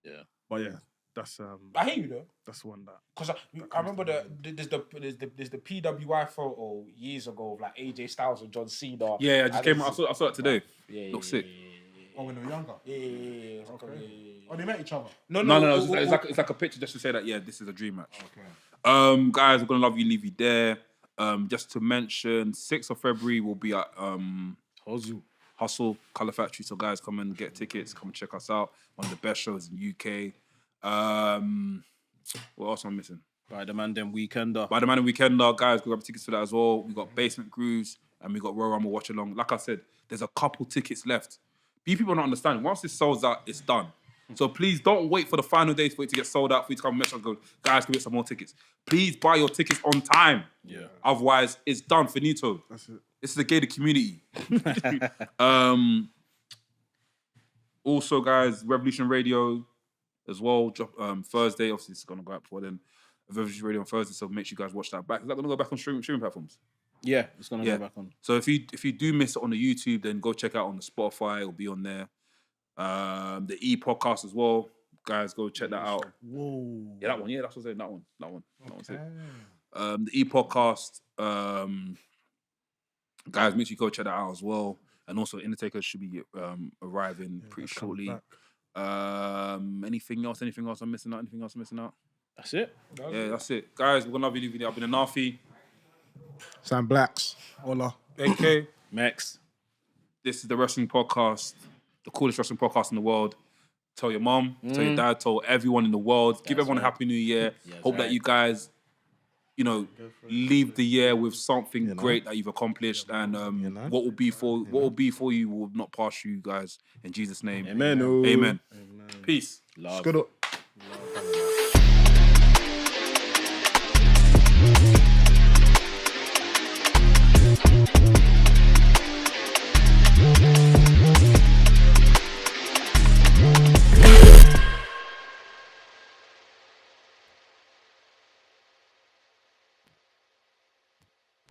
yeah. But yeah, that's I hear you though. that's one that. Because I remember there's the PWI photo years ago of like AJ Styles and John Cena. Yeah, I just came out. I saw that today. Yeah, Looks sick. Oh, when they were younger. Yeah. Oh, they met each other. No. No. It's like a picture just to say that this is a dream match. Okay. Guys, we're gonna love you, leave you there. Just to mention, 6th of February we'll be at Hustle Colour Factory. So guys, come and get tickets. Come and check us out. One of the best shows in UK. What else am I missing? By the Mandem Weekender. By the Mandem Weekender, guys, go grab tickets for that as well. We got Basement Grooves and we got Royal Rumble Watch Along. Like I said, there's a couple tickets left. People don't understand. Once it sells out, it's done. So please don't wait for the final days for it to get sold out, for you to come and message and go, guys, can we get some more tickets? Please buy your tickets on time. Yeah. Otherwise, it's done, finito. That's it. This is the gated community. Also, guys, Revolution Radio as well. Thursday, obviously, it's going to go out before then. Revolution Radio on Thursday, so make sure you guys watch that back. Is that going to go back on streaming platforms? Yeah, it's going to go back on. So if you do miss it on the YouTube, then go check out on the Spotify. It'll be on there. The E podcast as well. Guys, go check that out. Whoa. Yeah, that one. Yeah, that's what I'm saying. That one. That one's it. The E podcast. Guys, make sure you go check that out as well. And also, Undertaker should be arriving pretty shortly. Anything else? Anything else I'm missing out? Anything else I'm missing out? That's it. That's it. Guys, we're gonna leave you. I've been a Nafi. Sam Blacks. Hola. AK. Max. This is the wrestling podcast, the coolest wrestling podcast in the world. Tell your mom, tell your dad, tell everyone in the world. Give everyone a happy new year. Hope that you guys, leave the year with something great that you've accomplished, and what will be for you will not pass you guys. In Jesus' name, Amen. Amen. Peace. Love. Good up.